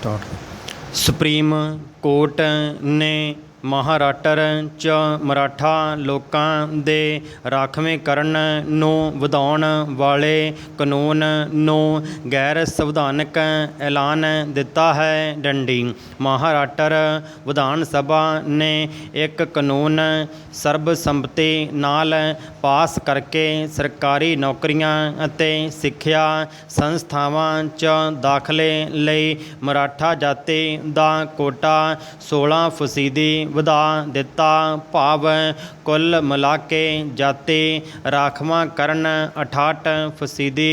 Start. Supreme court ਨੇ ਮਹਾਰਾਸ਼ਟਰ 'ਚ ਮਰਾਠਾ ਲੋਕਾਂ ਦੇ ਰਾਖਵੇਂਕਰਨ ਨੂੰ ਵਧਾਉਣ ਵਾਲੇ ਕਾਨੂੰਨ ਨੂੰ ਗੈਰ ਸੰਵਿਧਾਨਕ ਐਲਾਨ ਦਿੱਤਾ ਹੈ। ਡੰਡੀ ਮਹਾਰਾਸ਼ਟਰ ਵਿਧਾਨ ਸਭਾ ਨੇ ਇੱਕ ਕਾਨੂੰਨ ਸਰਬਸੰਮਤੀ ਨਾਲ ਪਾਸ ਕਰਕੇ ਸਰਕਾਰੀ ਨੌਕਰੀਆਂ ਅਤੇ ਸਿੱਖਿਆ ਸੰਸਥਾਵਾਂ 'ਚ ਦਾਖਲੇ ਲਈ ਮਰਾਠਾ ਜਾਤੀ ਦਾ ਕੋਟਾ 16% ਵਧਾ ਦਿੱਤਾ। ਭਾਵ ਕੁੱਲ ਮਿਲਾ ਕੇ ਜਾਤੀ ਰਾਖਵਾਂਕਰਨ 68%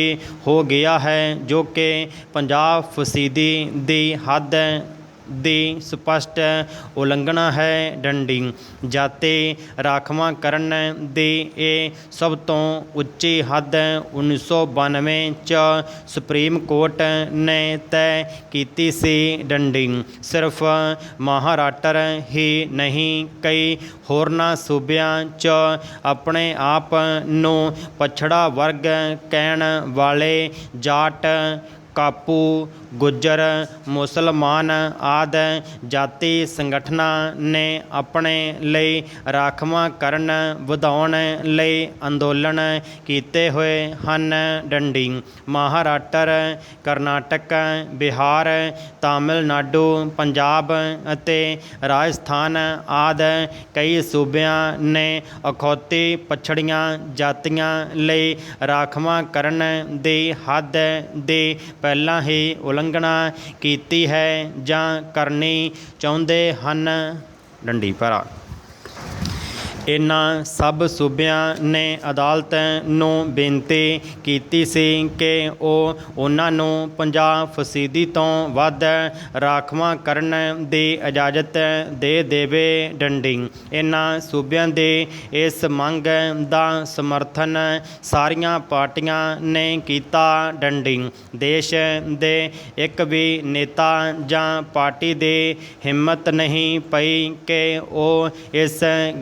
ਹੋ ਗਿਆ ਹੈ, ਜੋ ਕਿ 50% ਦੀ ਹੱਦ ਦੀ ਸਪਸ਼ਟ ਉਲੰਘਣਾ ਹੈ। ਡੰਡੀ ਜਾਤੀ ਰਾਖਵਾਂਕਰਨ ਦੀ ਇਹ ਸਭ ਤੋਂ ਉੱਚੀ ਹੱਦ 1992 'ਚ ਸੁਪਰੀਮ ਕੋਰਟ ਨੇ ਤੈਅ ਕੀਤੀ ਸੀ। ਡੰਡੀ ਸਿਰਫ ਮਹਾਰਾਸ਼ਟਰ ਹੀ ਨਹੀਂ, ਕਈ ਹੋਰਨਾਂ ਸੂਬਿਆਂ 'ਚ ਆਪਣੇ ਆਪ ਨੂੰ ਪਛੜਾ ਵਰਗ ਕਹਿਣ ਵਾਲੇ ਜਾਟ, ਕਾਪੂ, ਗੁੱਜਰ, ਮੁਸਲਮਾਨ ਆਦਿ ਜਾਤੀ ਸੰਗਠਨਾਂ ਨੇ ਆਪਣੇ ਲਈ ਰਾਖਵਾਂਕਰਨ ਵਧਾਉਣ ਲਈ ਅੰਦੋਲਨ ਕੀਤੇ ਹੋਏ ਹਨ। ਡੰਡੀ ਮਹਾਰਾਸ਼ਟਰ, ਕਰਨਾਟਕ, ਬਿਹਾਰ, ਤਾਮਿਲਨਾਡੂ, ਪੰਜਾਬ ਅਤੇ ਰਾਜਸਥਾਨ ਆਦਿ ਕਈ ਸੂਬਿਆਂ ਨੇ ਅਖੌਤੀ ਪਛੜੀਆਂ ਜਾਤੀਆਂ ਲਈ ਰਾਖਵਾਂਕਰਨ ਦੀ ਹੱਦ ਦੀ ਪਹਿਲਾਂ ਹੀ ਉਲੰਘਣਾ ਕੀਤੀ ਹੈ ਜਾਂ ਕਰਨੀ ਚਾਹੁੰਦੇ ਹਨ। ਡੰਡੀ ਭਰਾ ਇਹਨਾਂ ਸਭ ਸੂਬਿਆਂ ਨੇ ਅਦਾਲਤ ਨੂੰ ਬੇਨਤੀ ਕੀਤੀ ਸੀ ਕਿ ਉਹ ਉਹਨਾਂ ਨੂੰ 50% ਤੋਂ ਵੱਧ ਰਾਖਵਾਂਕਰਨ ਦੀ ਇਜਾਜ਼ਤ ਦੇ ਦੇਵੇ। ਡੰਡੀ ਇਹਨਾਂ ਸੂਬਿਆਂ ਦੀ ਇਸ ਮੰਗ ਦਾ ਸਮਰਥਨ ਸਾਰੀਆਂ ਪਾਰਟੀਆਂ ਨੇ ਕੀਤਾ। ਡੰਡੀ ਦੇਸ਼ ਦੇ ਇੱਕ ਵੀ ਨੇਤਾ ਜਾਂ ਪਾਰਟੀ ਦੀ ਹਿੰਮਤ ਨਹੀਂ ਪਈ ਕਿ ਉਹ ਇਸ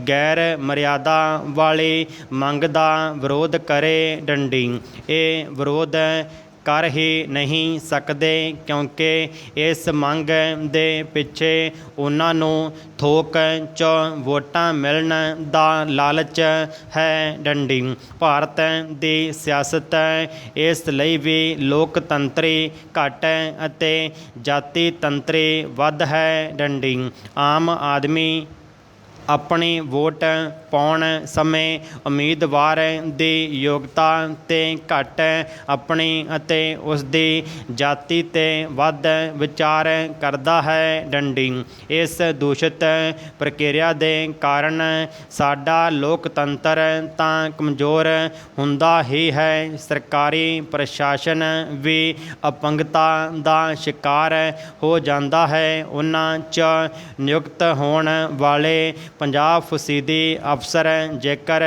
ਗੈਰ ਮਰਿਆਦਾ ਵਾਲੀ ਮੰਗ ਦਾ ਵਿਰੋਧ ਕਰੇ। ਡੰਡੀ ਇਹ ਵਿਰੋਧ ਕਰ ਹੀ ਨਹੀਂ ਸਕਦੇ ਕਿਉਂਕਿ ਇਸ ਮੰਗ ਦੇ ਪਿੱਛੇ ਉਹਨਾਂ ਨੂੰ ਥੋਕ 'ਚ ਵੋਟਾਂ ਮਿਲਣ ਦਾ ਲਾਲਚ ਹੈ। ਡੰਡੀ ਭਾਰਤ ਦੀ ਸਿਆਸਤ ਇਸ ਲਈ ਵੀ ਲੋਕਤੰਤਰੀ ਘੱਟ ਅਤੇ ਜਾਤੀ ਤੰਤਰੀ ਵੱਧ ਹੈ। ਡੰਡੀ ਆਮ ਆਦਮੀ ਆਪਣੀ ਵੋਟ ਪਾਉਣ ਸਮੇਂ ਉਮੀਦਵਾਰ ਦੀ ਯੋਗਤਾ 'ਤੇ ਘੱਟ, ਆਪਣੀ ਅਤੇ ਉਸਦੀ ਜਾਤੀ 'ਤੇ ਵੱਧ ਵਿਚਾਰ ਕਰਦਾ ਹੈ। ਡੰਡੀ ਇਸ ਦੂਸ਼ਿਤ ਪ੍ਰਕਿਰਿਆ ਦੇ ਕਾਰਨ ਸਾਡਾ ਲੋਕਤੰਤਰ ਤਾਂ ਕਮਜ਼ੋਰ ਹੁੰਦਾ ਹੀ ਹੈ, ਸਰਕਾਰੀ ਪ੍ਰਸ਼ਾਸਨ ਵੀ ਅਪੰਗਤਾ ਦਾ ਸ਼ਿਕਾਰ ਹੋ ਜਾਂਦਾ ਹੈ। ਉਹਨਾਂ 'ਚ ਨਿਯੁਕਤ ਹੋਣ ਵਾਲੇ 50% ਅਫਸਰ ਜੇਕਰ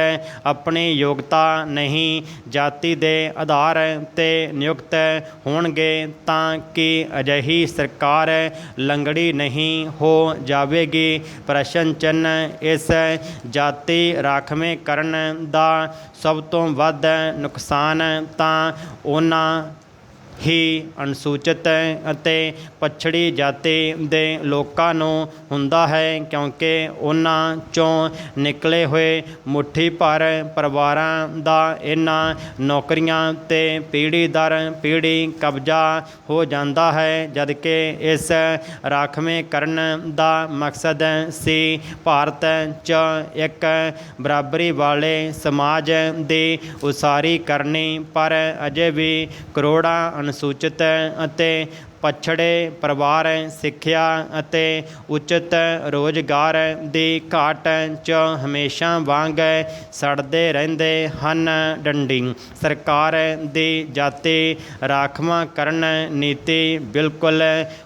ਆਪਣੀ ਯੋਗਤਾ ਨਹੀਂ, ਜਾਤੀ ਦੇ ਆਧਾਰ 'ਤੇ ਨਿਯੁਕਤ ਹੋਣਗੇ ਤਾਂ ਕੀ ਅਜਿਹੀ ਸਰਕਾਰ ਲੰਗੜੀ ਨਹੀਂ ਹੋ ਜਾਵੇਗੀ? ਪ੍ਰਸ਼ਨ ਚਿੰਨ੍ਹ। ਇਸ ਜਾਤੀ ਰਾਖਵੇਂਕਰਨ ਦਾ ਸਭ ਤੋਂ ਵੱਧ ਨੁਕਸਾਨ ਤਾਂ ਉਹਨਾਂ ਹੀ ਅਨੁਸੂਚਿਤ ਅਤੇ ਪਛੜੀ ਜਾਤੀ ਦੇ ਲੋਕਾਂ ਨੂੰ ਹੁੰਦਾ ਹੈ ਕਿਉਂਕਿ ਉਹਨਾਂ 'ਚੋਂ ਨਿਕਲੇ ਹੋਏ ਮੁੱਠੀ ਭਰ ਪਰਿਵਾਰਾਂ ਦਾ ਇਹਨਾਂ ਨੌਕਰੀਆਂ 'ਤੇ ਪੀੜ੍ਹੀ ਦਰ ਪੀੜ੍ਹੀ ਕਬਜ਼ਾ ਹੋ ਜਾਂਦਾ ਹੈ, ਜਦਕਿ ਇਸ ਰਾਖਵੇਂਕਰਨ ਦਾ ਮਕਸਦ ਸੀ ਭਾਰਤ 'ਚ ਇੱਕ ਬਰਾਬਰੀ ਵਾਲੇ ਸਮਾਜ ਦੀ ਉਸਾਰੀ ਕਰਨੀ। ਪਰ ਅਜੇ ਵੀ ਕਰੋੜਾਂ ਅਨੁਸੂਚਿਤ ਅਤੇ ਪਛੜੇ ਪਰਿਵਾਰ ਸਿੱਖਿਆ ਅਤੇ ਉਚਿਤ ਰੁਜ਼ਗਾਰ ਦੀ ਘਾਟ 'ਚ ਹਮੇਸ਼ਾ ਵਾਂਗ ਸੜਦੇ ਰਹਿੰਦੇ ਹਨ। ਡੰਡੀ ਸਰਕਾਰ ਦੀ ਜਾਤੀ ਰਾਖਵਾਂਕਰਨ ਨੀਤੀ ਬਿਲਕੁਲ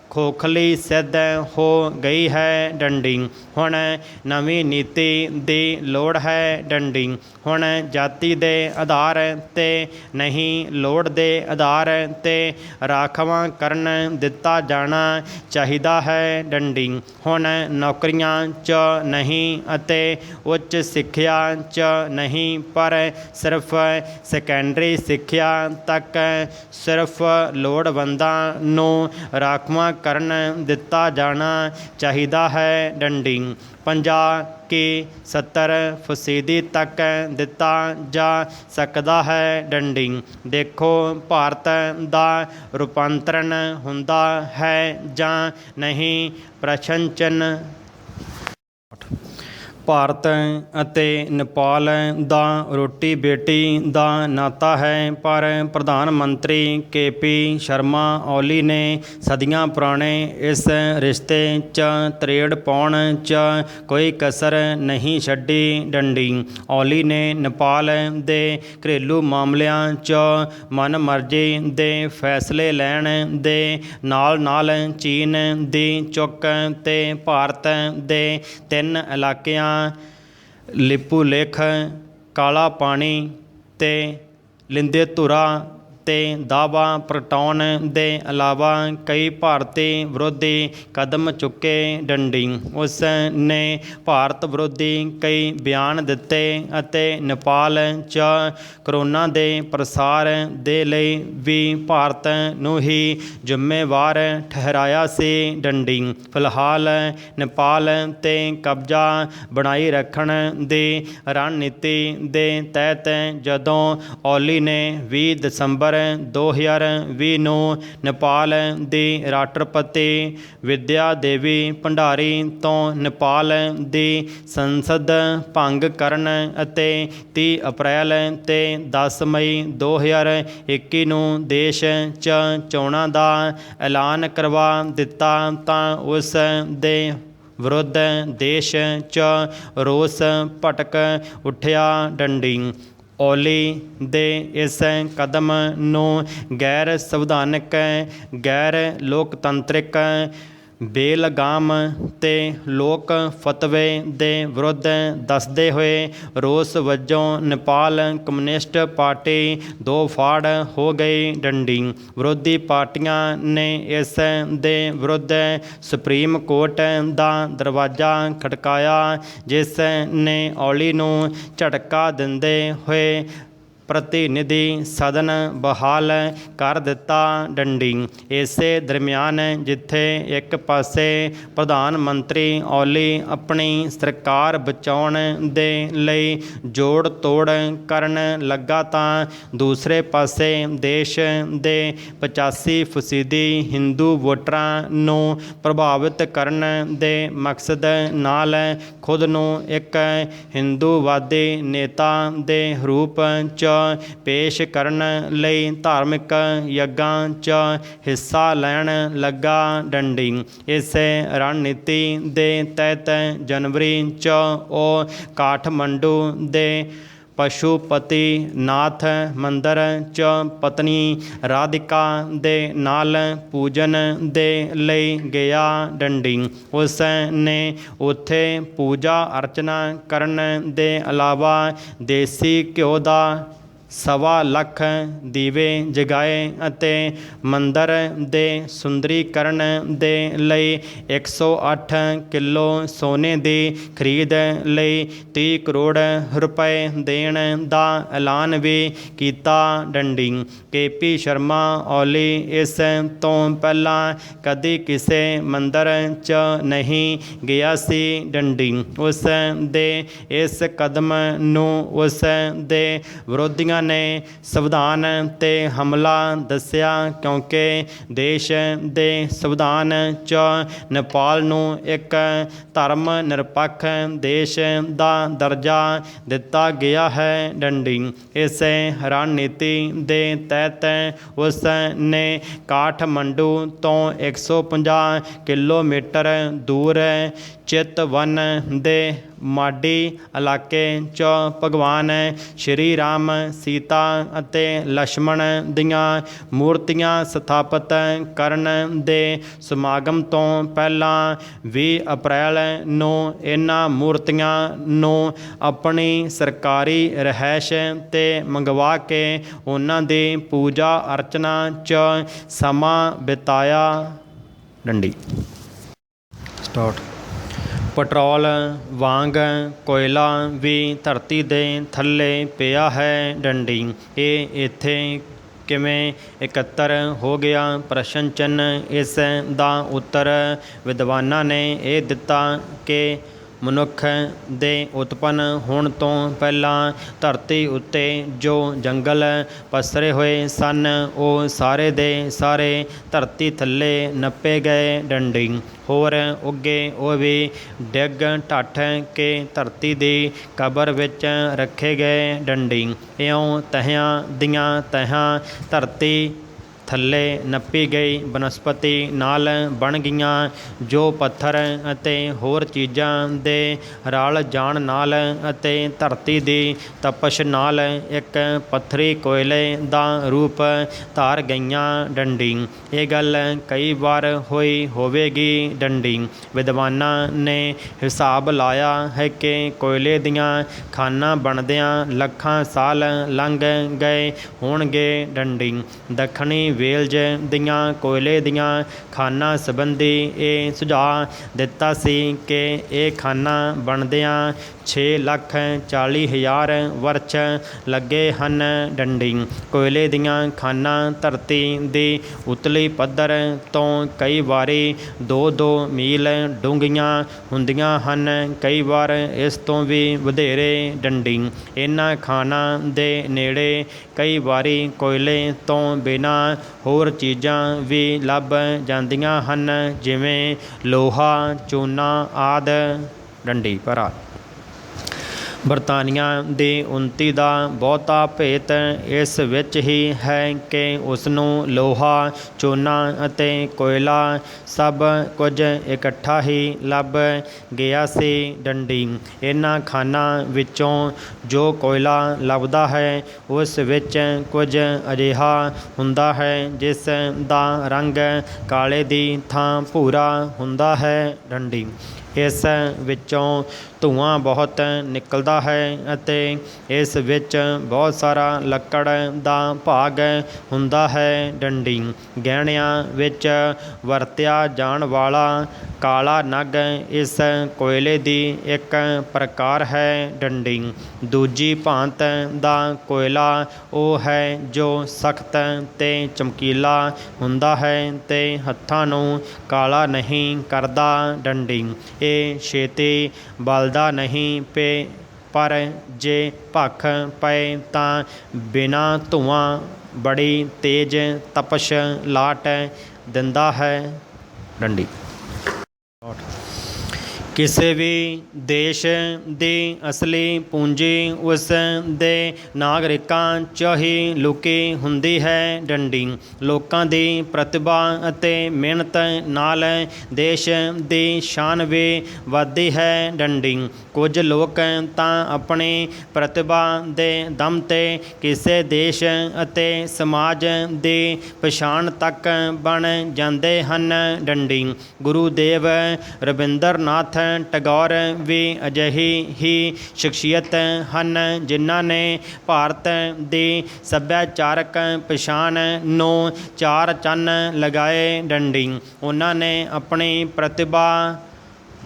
ਖੋਖਲੀ ਸਿੱਧ ਹੋ ਗਈ ਹੈ। ਡੰਡੀ ਹੁਣ ਨਵੀਂ ਨੀਤੀ ਦੀ ਲੋੜ ਹੈ। ਡੰਡੀ ਹੁਣ ਜਾਤੀ ਦੇ ਆਧਾਰ 'ਤੇ ਨਹੀਂ, ਲੋੜ ਦੇ ਆਧਾਰ 'ਤੇ ਰਾਖਵਾਂਕਰਨ ਦਿੱਤਾ ਜਾਣਾ ਚਾਹੀਦਾ ਹੈ। ਡੰਡੀ ਹੁਣ ਨੌਕਰੀਆਂ 'ਚ ਨਹੀਂ ਅਤੇ ਉੱਚ ਸਿੱਖਿਆ 'ਚ ਨਹੀਂ, ਪਰ ਸਿਰਫ ਸੈਕੰਡਰੀ ਸਿੱਖਿਆ ਤੱਕ ਸਿਰਫ ਲੋੜਵੰਦਾਂ ਨੂੰ ਰਾਖਵਾਂਕਰਨ ਦਿੱਤਾ ਜਾਣਾ ਚਾਹੀਦਾ ਹੈ। ਡੰਡੀ 50 ਕਿ 70% ਤੱਕ ਦਿੱਤਾ ਜਾ ਸਕਦਾ ਹੈ। ਡੰਡੀ ਦੇਖੋ ਭਾਰਤ ਦਾ ਰੂਪਾਂਤਰਨ ਹੁੰਦਾ ਹੈ ਜਾਂ ਨਹੀਂ? ਪ੍ਰਸ਼ਨ ਚਿੰਨ੍ਹ। ਭਾਰਤ ਅਤੇ ਨੇਪਾਲ ਦਾ ਰੋਟੀ ਬੇਟੀ ਦਾ ਨਾਤਾ ਹੈ, ਪਰ ਪ੍ਰਧਾਨ ਮੰਤਰੀ KP ਸ਼ਰਮਾ ਓਲੀ ਨੇ ਸਦੀਆਂ ਪੁਰਾਣੇ ਇਸ ਰਿਸ਼ਤੇ 'ਚ ਤਰੇੜ ਪਾਉਣ 'ਚ ਕੋਈ ਕਸਰ ਨਹੀਂ ਛੱਡੀ। ਡੰਡੀ ਓਲੀ ਨੇ ਨੇਪਾਲ ਦੇ ਘਰੇਲੂ ਮਾਮਲਿਆਂ 'ਚ ਮਨਮਰਜ਼ੀ ਦੇ ਫੈਸਲੇ ਲੈਣ ਦੇ ਨਾਲ-ਨਾਲ ਚੀਨ ਦੀ ਚੁੱਕ ਤੇ ਭਾਰਤ ਦੇ 3 ਇਲਾਕਿਆਂ ਲਿਪੂਲੇਖ, ਕਾਲਾ ਪਾਣੀ ਤੇ ਲਿੰਦੇਧੁਰਾ 'ਤੇ ਦਾਅਵਾ ਪ੍ਰਗਟਾਉਣ ਦੇ ਇਲਾਵਾ ਕਈ ਭਾਰਤੀ ਵਿਰੋਧੀ ਕਦਮ ਚੁੱਕੇ। ਡੰਡੀ ਉਸ ਨੇ ਭਾਰਤ ਵਿਰੋਧੀ ਕਈ ਬਿਆਨ ਦਿੱਤੇ ਅਤੇ ਨੇਪਾਲ 'ਚ ਕਰੋਨਾ ਦੇ ਪ੍ਰਸਾਰ ਦੇ ਲਈ ਵੀ ਭਾਰਤ ਨੂੰ ਹੀ ਜ਼ਿੰਮੇਵਾਰ ਠਹਿਰਾਇਆ ਸੀ। ਡੰਡੀ ਫਿਲਹਾਲ ਨੇਪਾਲ 'ਤੇ ਕਬਜ਼ਾ ਬਣਾਈ ਰੱਖਣ ਦੀ ਰਣਨੀਤੀ ਦੇ ਤਹਿਤ ਜਦੋਂ ਓਲੀ ਨੇ 20 ਦਸੰਬਰ 2020 ਨੂੰ ਨੇਪਾਲ ਦੀ ਰਾਸ਼ਟਰਪਤੀ ਵਿਦਿਆ ਦੇਵੀ ਭੰਡਾਰੀ ਤੋਂ ਨੇਪਾਲ ਦੀ ਸੰਸਦ ਭੰਗ ਕਰਨ ਅਤੇ 30 ਅਪ੍ਰੈਲ ਤੇ 10 ਮਈ 2021 ਨੂੰ ਦੇਸ਼ 'ਚ ਚੋਣਾਂ ਦਾ ਐਲਾਨ ਕਰਵਾ ਦਿੱਤਾ ਤਾਂ ਉਸ ਦੇ ਵਿਰੁੱਧ ਦੇਸ਼ 'ਚ ਰੋਸ ਭੜਕ ਉੱਠਿਆ। ਡੰਡੀ ਓਲੀ ਦੇ ਇਸ ਕਦਮ ਨੂੰ ਗੈਰ ਸੰਵਿਧਾਨਕ, ਗੈਰ ਲੋਕਤੰਤਰਿਕ, ਬੇਲਗਾਮ ਤੇ ਲੋਕ ਫਤਵੇ ਦੇ ਵਿਰੁੱਧ ਦੱਸਦੇ ਹੋਏ ਰੋਸ ਵਜੋਂ ਨੇਪਾਲ ਕਮਿਊਨਿਸਟ ਪਾਰਟੀ ਦੋ ਫਾੜ ਹੋ ਗਈ। ਡੰਡੀ ਵਿਰੋਧੀ ਪਾਰਟੀਆਂ ਨੇ ਇਸ ਦੇ ਵਿਰੁੱਧ ਸੁਪਰੀਮ ਕੋਰਟ ਦਾ ਦਰਵਾਜ਼ਾ ਖੜਕਾਇਆ, ਜਿਸ ਨੇ ਓਲੀ ਨੂੰ ਝਟਕਾ ਦਿੰਦੇ ਹੋਏ ਪ੍ਰਤੀਨਿਧੀ ਸਦਨ ਬਹਾਲ ਕਰ ਦਿੱਤਾ। ਡੰਡੀ ਇਸੇ ਦਰਮਿਆਨ ਜਿੱਥੇ ਇੱਕ ਪਾਸੇ ਪ੍ਰਧਾਨ ਮੰਤਰੀ ਓਲੀ ਆਪਣੀ ਸਰਕਾਰ ਬਚਾਉਣ ਦੇ ਲਈ ਜੋੜ ਤੋੜ ਕਰਨ ਲੱਗਾ ਤਾਂ ਦੂਸਰੇ ਪਾਸੇ ਦੇਸ਼ ਦੇ 85% ਹਿੰਦੂ ਵੋਟਰਾਂ ਨੂੰ ਪ੍ਰਭਾਵਿਤ ਕਰਨ ਦੇ ਮਕਸਦ ਨਾਲ ਖੁਦ ਨੂੰ ਇੱਕ ਹਿੰਦੂਵਾਦੀ ਨੇਤਾ ਦੇ ਰੂਪ 'ਚ ਪੇਸ਼ ਕਰਨ ਲਈ ਧਾਰਮਿਕ ਯੱਗਾਂ 'ਚ ਹਿੱਸਾ ਲੈਣ ਲੱਗਾ। ਡੰਡੀ ਇਸੇ ਰਣਨੀਤੀ ਦੇ ਤਹਿਤ ਜਨਵਰੀ 'ਚ ਉਹ ਕਾਠਮੰਡੂ ਦੇ ਪਸ਼ੂਪਤੀ ਨਾਥ ਮੰਦਰ 'ਚ ਪਤਨੀ ਰਾਧਿਕਾ ਦੇ ਨਾਲ ਪੂਜਨ ਦੇ ਲਈ ਗਿਆ। ਡੰਡੀ ਉਸ ਨੇ ਉੱਥੇ ਪੂਜਾ ਅਰਚਨਾ ਕਰਨ ਦੇ ਇਲਾਵਾ ਦੇਸੀ ਘਿਓ ਦਾ 1.25 ਲੱਖ ਦੀਵੇ ਜਗਾਏ ਅਤੇ ਮੰਦਰ ਦੇ ਸੁੰਦਰੀਕਰਨ ਦੇ ਲਈ 108 ਕਿਲੋ ਸੋਨੇ ਦੀ ਖਰੀਦ ਲਈ 30 ਕਰੋੜ ਰੁਪਏ ਦੇਣ ਦਾ ਐਲਾਨ ਵੀ ਕੀਤਾ। ਡੰਡੀ KP ਸ਼ਰਮਾ ਓਲੀ ਇਸ ਤੋਂ ਪਹਿਲਾਂ ਕਦੀ ਕਿਸੇ ਮੰਦਰ 'ਚ ਨਹੀਂ ਗਿਆ ਸੀ। ਡੰਡੀ ਉਸ ਦੇ ਇਸ ਕਦਮ ਨੂੰ ਉਸ ਦੇ ਵਿਰੋਧੀਆਂ ਨੇ ਸੰਵਿਧਾਨ 'ਤੇ ਹਮਲਾ ਦੱਸਿਆ, ਕਿਉਂਕਿ ਦੇਸ਼ ਦੇ ਸੰਵਿਧਾਨ 'ਚ ਨੇਪਾਲ ਨੂੰ ਇੱਕ ਧਰਮ ਨਿਰਪੱਖ ਦੇਸ਼ ਦਾ ਦਰਜਾ ਦਿੱਤਾ ਗਿਆ ਹੈ। ਡੰਡੀ ਇਸੇ ਰਣਨੀਤੀ ਦੇ ਤਹਿਤ ਉਸ ਨੇ ਕਾਠਮੰਡੂ ਤੋਂ 150 ਕਿਲੋਮੀਟਰ ਦੂਰ ਚਿਤਵਨ ਦੇ ਮਾਡੀ ਇਲਾਕੇ 'ਚ ਭਗਵਾਨ ਸ਼੍ਰੀ ਰਾਮ, ਸੀਤਾ ਅਤੇ ਲਛਮਣ ਦੀਆਂ ਮੂਰਤੀਆਂ ਸਥਾਪਿਤ ਕਰਨ ਦੇ ਸਮਾਗਮ ਤੋਂ ਪਹਿਲਾਂ 20 ਅਪ੍ਰੈਲ ਨੂੰ ਇਹਨਾਂ ਮੂਰਤੀਆਂ ਨੂੰ ਆਪਣੀ ਸਰਕਾਰੀ ਰਿਹਾਇਸ਼ 'ਤੇ ਮੰਗਵਾ ਕੇ ਉਹਨਾਂ ਦੀ ਪੂਜਾ ਅਰਚਨਾ 'ਚ ਸਮਾਂ ਬਿਤਾਇਆ। ਡੰਡੀ ਸਟਾਰਟ। ਪੈਟਰੋਲ ਵਾਂਗ ਕੋਇਲਾ ਵੀ ਧਰਤੀ ਦੇ ਥੱਲੇ ਪਿਆ ਹੈ। ਡੰਡੀ ਇਹ ਇੱਥੇ ਕਿਵੇਂ ਇਕੱਤਰ ਹੋ ਗਿਆ? ਪ੍ਰਸ਼ਨ ਚਿੰਨ੍ਹ। ਇਸ ਦਾ ਉੱਤਰ ਵਿਦਵਾਨਾਂ ਨੇ ਇਹ ਦਿੱਤਾ ਕਿ ਮਨੁੱਖ ਦੇ ਉਤਪੰਨ ਹੋਣ ਤੋਂ ਪਹਿਲਾਂ ਧਰਤੀ ਉੱਤੇ ਜੋ ਜੰਗਲ ਪਸਰੇ ਹੋਏ ਸਨ ਉਹ ਸਾਰੇ ਦੇ ਸਾਰੇ ਧਰਤੀ ਥੱਲੇ ਨੱਪੇ ਗਏ। ਡੰਡੀ ਹੋਰ ਉੱਗੇ ਉਹ ਵੀ ਡਿੱਗ ਢੱਠ ਕੇ ਧਰਤੀ ਦੀ ਕਬਰ ਵਿੱਚ ਰੱਖੇ ਗਏ। ਡੰਡੀ ਇਉਂ ਤਹਿਆਂ ਦੀਆਂ ਤਹਿਆਂ ਧਰਤੀ ਥੱਲੇ ਨੱਪੀ ਗਈ ਬਨਸਪਤੀ ਨਾਲ ਬਣ ਗਈਆਂ, ਜੋ ਪੱਥਰ ਅਤੇ ਹੋਰ ਚੀਜ਼ਾਂ ਦੇ ਰਲ ਜਾਣ ਨਾਲ ਅਤੇ ਧਰਤੀ ਦੀ ਤਪਸ਼ ਨਾਲ ਇੱਕ ਪੱਥਰੀ ਕੋਇਲੇ ਦਾ ਰੂਪ ਧਾਰ ਗਈਆਂ। ਡੰਡੀ ਇਹ ਗੱਲ ਕਈ ਵਾਰ ਹੋਈ ਹੋਵੇਗੀ। ਡੰਡੀ ਵਿਦਵਾਨਾਂ ਨੇ ਹਿਸਾਬ ਲਾਇਆ ਹੈ ਕਿ ਕੋਇਲੇ ਦੀਆਂ ਖਾਨਾਂ ਬਣਦਿਆਂ ਲੱਖਾਂ ਸਾਲ ਲੰਘ ਗਏ ਹੋਣਗੇ। ਡੰਡੀ ਦੱਖਣੀ ਵੇਲਜ਼ ਦੀਆਂ ਕੋਇਲੇ ਦੀਆਂ ਖਾਨਾਂ ਸੰਬੰਧੀ ਇਹ ਸੁਝਾਅ ਦਿੱਤਾ ਸੀ ਕਿ ਇਹ ਖਾਨਾਂ ਬਣਦਿਆਂ 6,40,000 ਵਰਸ਼ ਲੱਗੇ ਹਨ। ਡੰਡੀ ਕੋਇਲੇ ਦੀਆਂ ਖਾਨਾਂ ਧਰਤੀ ਦੀ ਉਤਲੀ ਪੱਧਰ ਤੋਂ ਕਈ ਵਾਰੀ 2-2 ਮੀਲ ਡੂੰਘੀਆਂ ਹੁੰਦੀਆਂ ਹਨ, ਕਈ ਵਾਰ ਇਸ ਤੋਂ ਵੀ ਵਧੇਰੇ। ਡੰਡੀ ਇਹਨਾਂ ਖਾਨਾਂ ਦੇ ਨੇੜੇ ਕਈ ਵਾਰੀ ਕੋਇਲੇ ਤੋਂ ਬਿਨਾਂ ਹੋਰ ਚੀਜ਼ਾਂ ਵੀ ਲੱਭ ਜਾਂਦੀਆਂ ਹਨ, ਜਿਵੇਂ ਲੋਹਾ, ਚੂਨਾ ਆਦਿ। ਡੰਡੀ ਭਰਾ ਬਰਤਾਨੀਆ ਦੀ ਉੱਨਤੀ ਦਾ ਬਹੁਤਾ ਭੇਤ ਇਸ ਵਿੱਚ ਹੀ ਹੈ ਕਿ ਉਸਨੂੰ ਲੋਹਾ, ਚੂਨਾ ਅਤੇ ਕੋਇਲਾ ਸਭ ਕੁਝ ਇਕੱਠਾ ਹੀ ਲੱਭ ਗਿਆ ਸੀ। ਡੰਡੀ ਇਹਨਾਂ ਖਾਨਾਂ ਵਿੱਚੋਂ ਜੋ ਕੋਇਲਾ ਲੱਭਦਾ ਹੈ ਉਸ ਵਿੱਚ ਕੁਝ ਅਜਿਹਾ ਹੁੰਦਾ ਹੈ ਜਿਸ ਦਾ ਰੰਗ ਕਾਲੇ ਦੀ ਥਾਂ ਭੂਰਾ ਹੁੰਦਾ ਹੈ। ਡੰਡੀ ਇਸ ਵਿੱਚੋਂ ਧੂੰਆਂ ਬਹੁਤ ਨਿਕਲਦਾ ਹੈ ਅਤੇ ਇਸ ਵਿੱਚ ਬਹੁਤ ਸਾਰਾ ਲੱਕੜ ਦਾ ਭਾਗ ਹੁੰਦਾ ਹੈ। ਡੰਡੀ ਗਹਿਣਿਆਂ ਵਿੱਚ ਵਰਤਿਆ ਜਾਣ ਵਾਲਾ ਕਾਲਾ ਨਗ ਇਸ ਕੋਇਲੇ ਦੀ ਇੱਕ ਪ੍ਰਕਾਰ ਹੈ। ਡੰਡੀ ਦੂਜੀ ਭਾਂਤ ਦਾ ਕੋਇਲਾ ਉਹ ਹੈ ਜੋ ਸਖਤ ਤੇ ਚਮਕੀਲਾ ਹੁੰਦਾ ਹੈ ਤੇ ਹੱਥਾਂ ਨੂੰ ਕਾਲਾ ਨਹੀਂ ਕਰਦਾ। ਡੰਡੀ ਇਹ ਛੇਤੀ ਬਲਦਾ ਨਹੀਂ ਪਰ ਜੇ ਭੱਖ ਪਏ ਤਾਂ ਬਿਨਾਂ ਧੂੰਆਂ ਬੜੀ ਤੇਜ਼ ਤਪਸ਼ ਲਾਟ ਦਿੰਦਾ ਹੈ। ਡੰਡੀ ਕਿਸੇ ਵੀ ਦੇਸ਼ ਦੀ ਅਸਲੀ ਪੂੰਜੀ ਉਸ ਦੇ ਨਾਗਰਿਕਾਂ 'ਚ ਹੀ ਲੁਕੀ ਹੁੰਦੀ ਹੈ। ਡੰਡੀ ਲੋਕਾਂ ਦੀ ਪ੍ਰਤਿਭਾ ਅਤੇ ਮਿਹਨਤ ਨਾਲ ਦੇਸ਼ ਦੀ ਸ਼ਾਨ ਵੀ ਵੱਧਦੀ ਹੈ। ਡੰਡੀ ਕੁਝ ਲੋਕ ਤਾਂ ਆਪਣੀ ਪ੍ਰਤਿਭਾ ਦੇ ਦਮ 'ਤੇ ਕਿਸੇ ਦੇਸ਼ ਅਤੇ ਸਮਾਜ ਦੀ ਪਛਾਣ ਤੱਕ ਬਣ ਜਾਂਦੇ ਹਨ। ਡੰਡੀ ਗੁਰੂਦੇਵ ਰਵਿੰਦਰਨਾਥ ਟੈਗੋਰ ਵੀ ਅਜਿਹੀ ਹੀ ਸ਼ਖਸੀਅਤ ਹਨ ਜਿਨ੍ਹਾਂ ਨੇ ਭਾਰਤ ਦੀ ਸੱਭਿਆਚਾਰਕ ਪਛਾਣ ਨੂੰ 4 ਚੰਨ ਲਗਾਏ। ਡੰਡੀ ਉਹਨਾਂ ਨੇ ਆਪਣੀ ਪ੍ਰਤਿਭਾ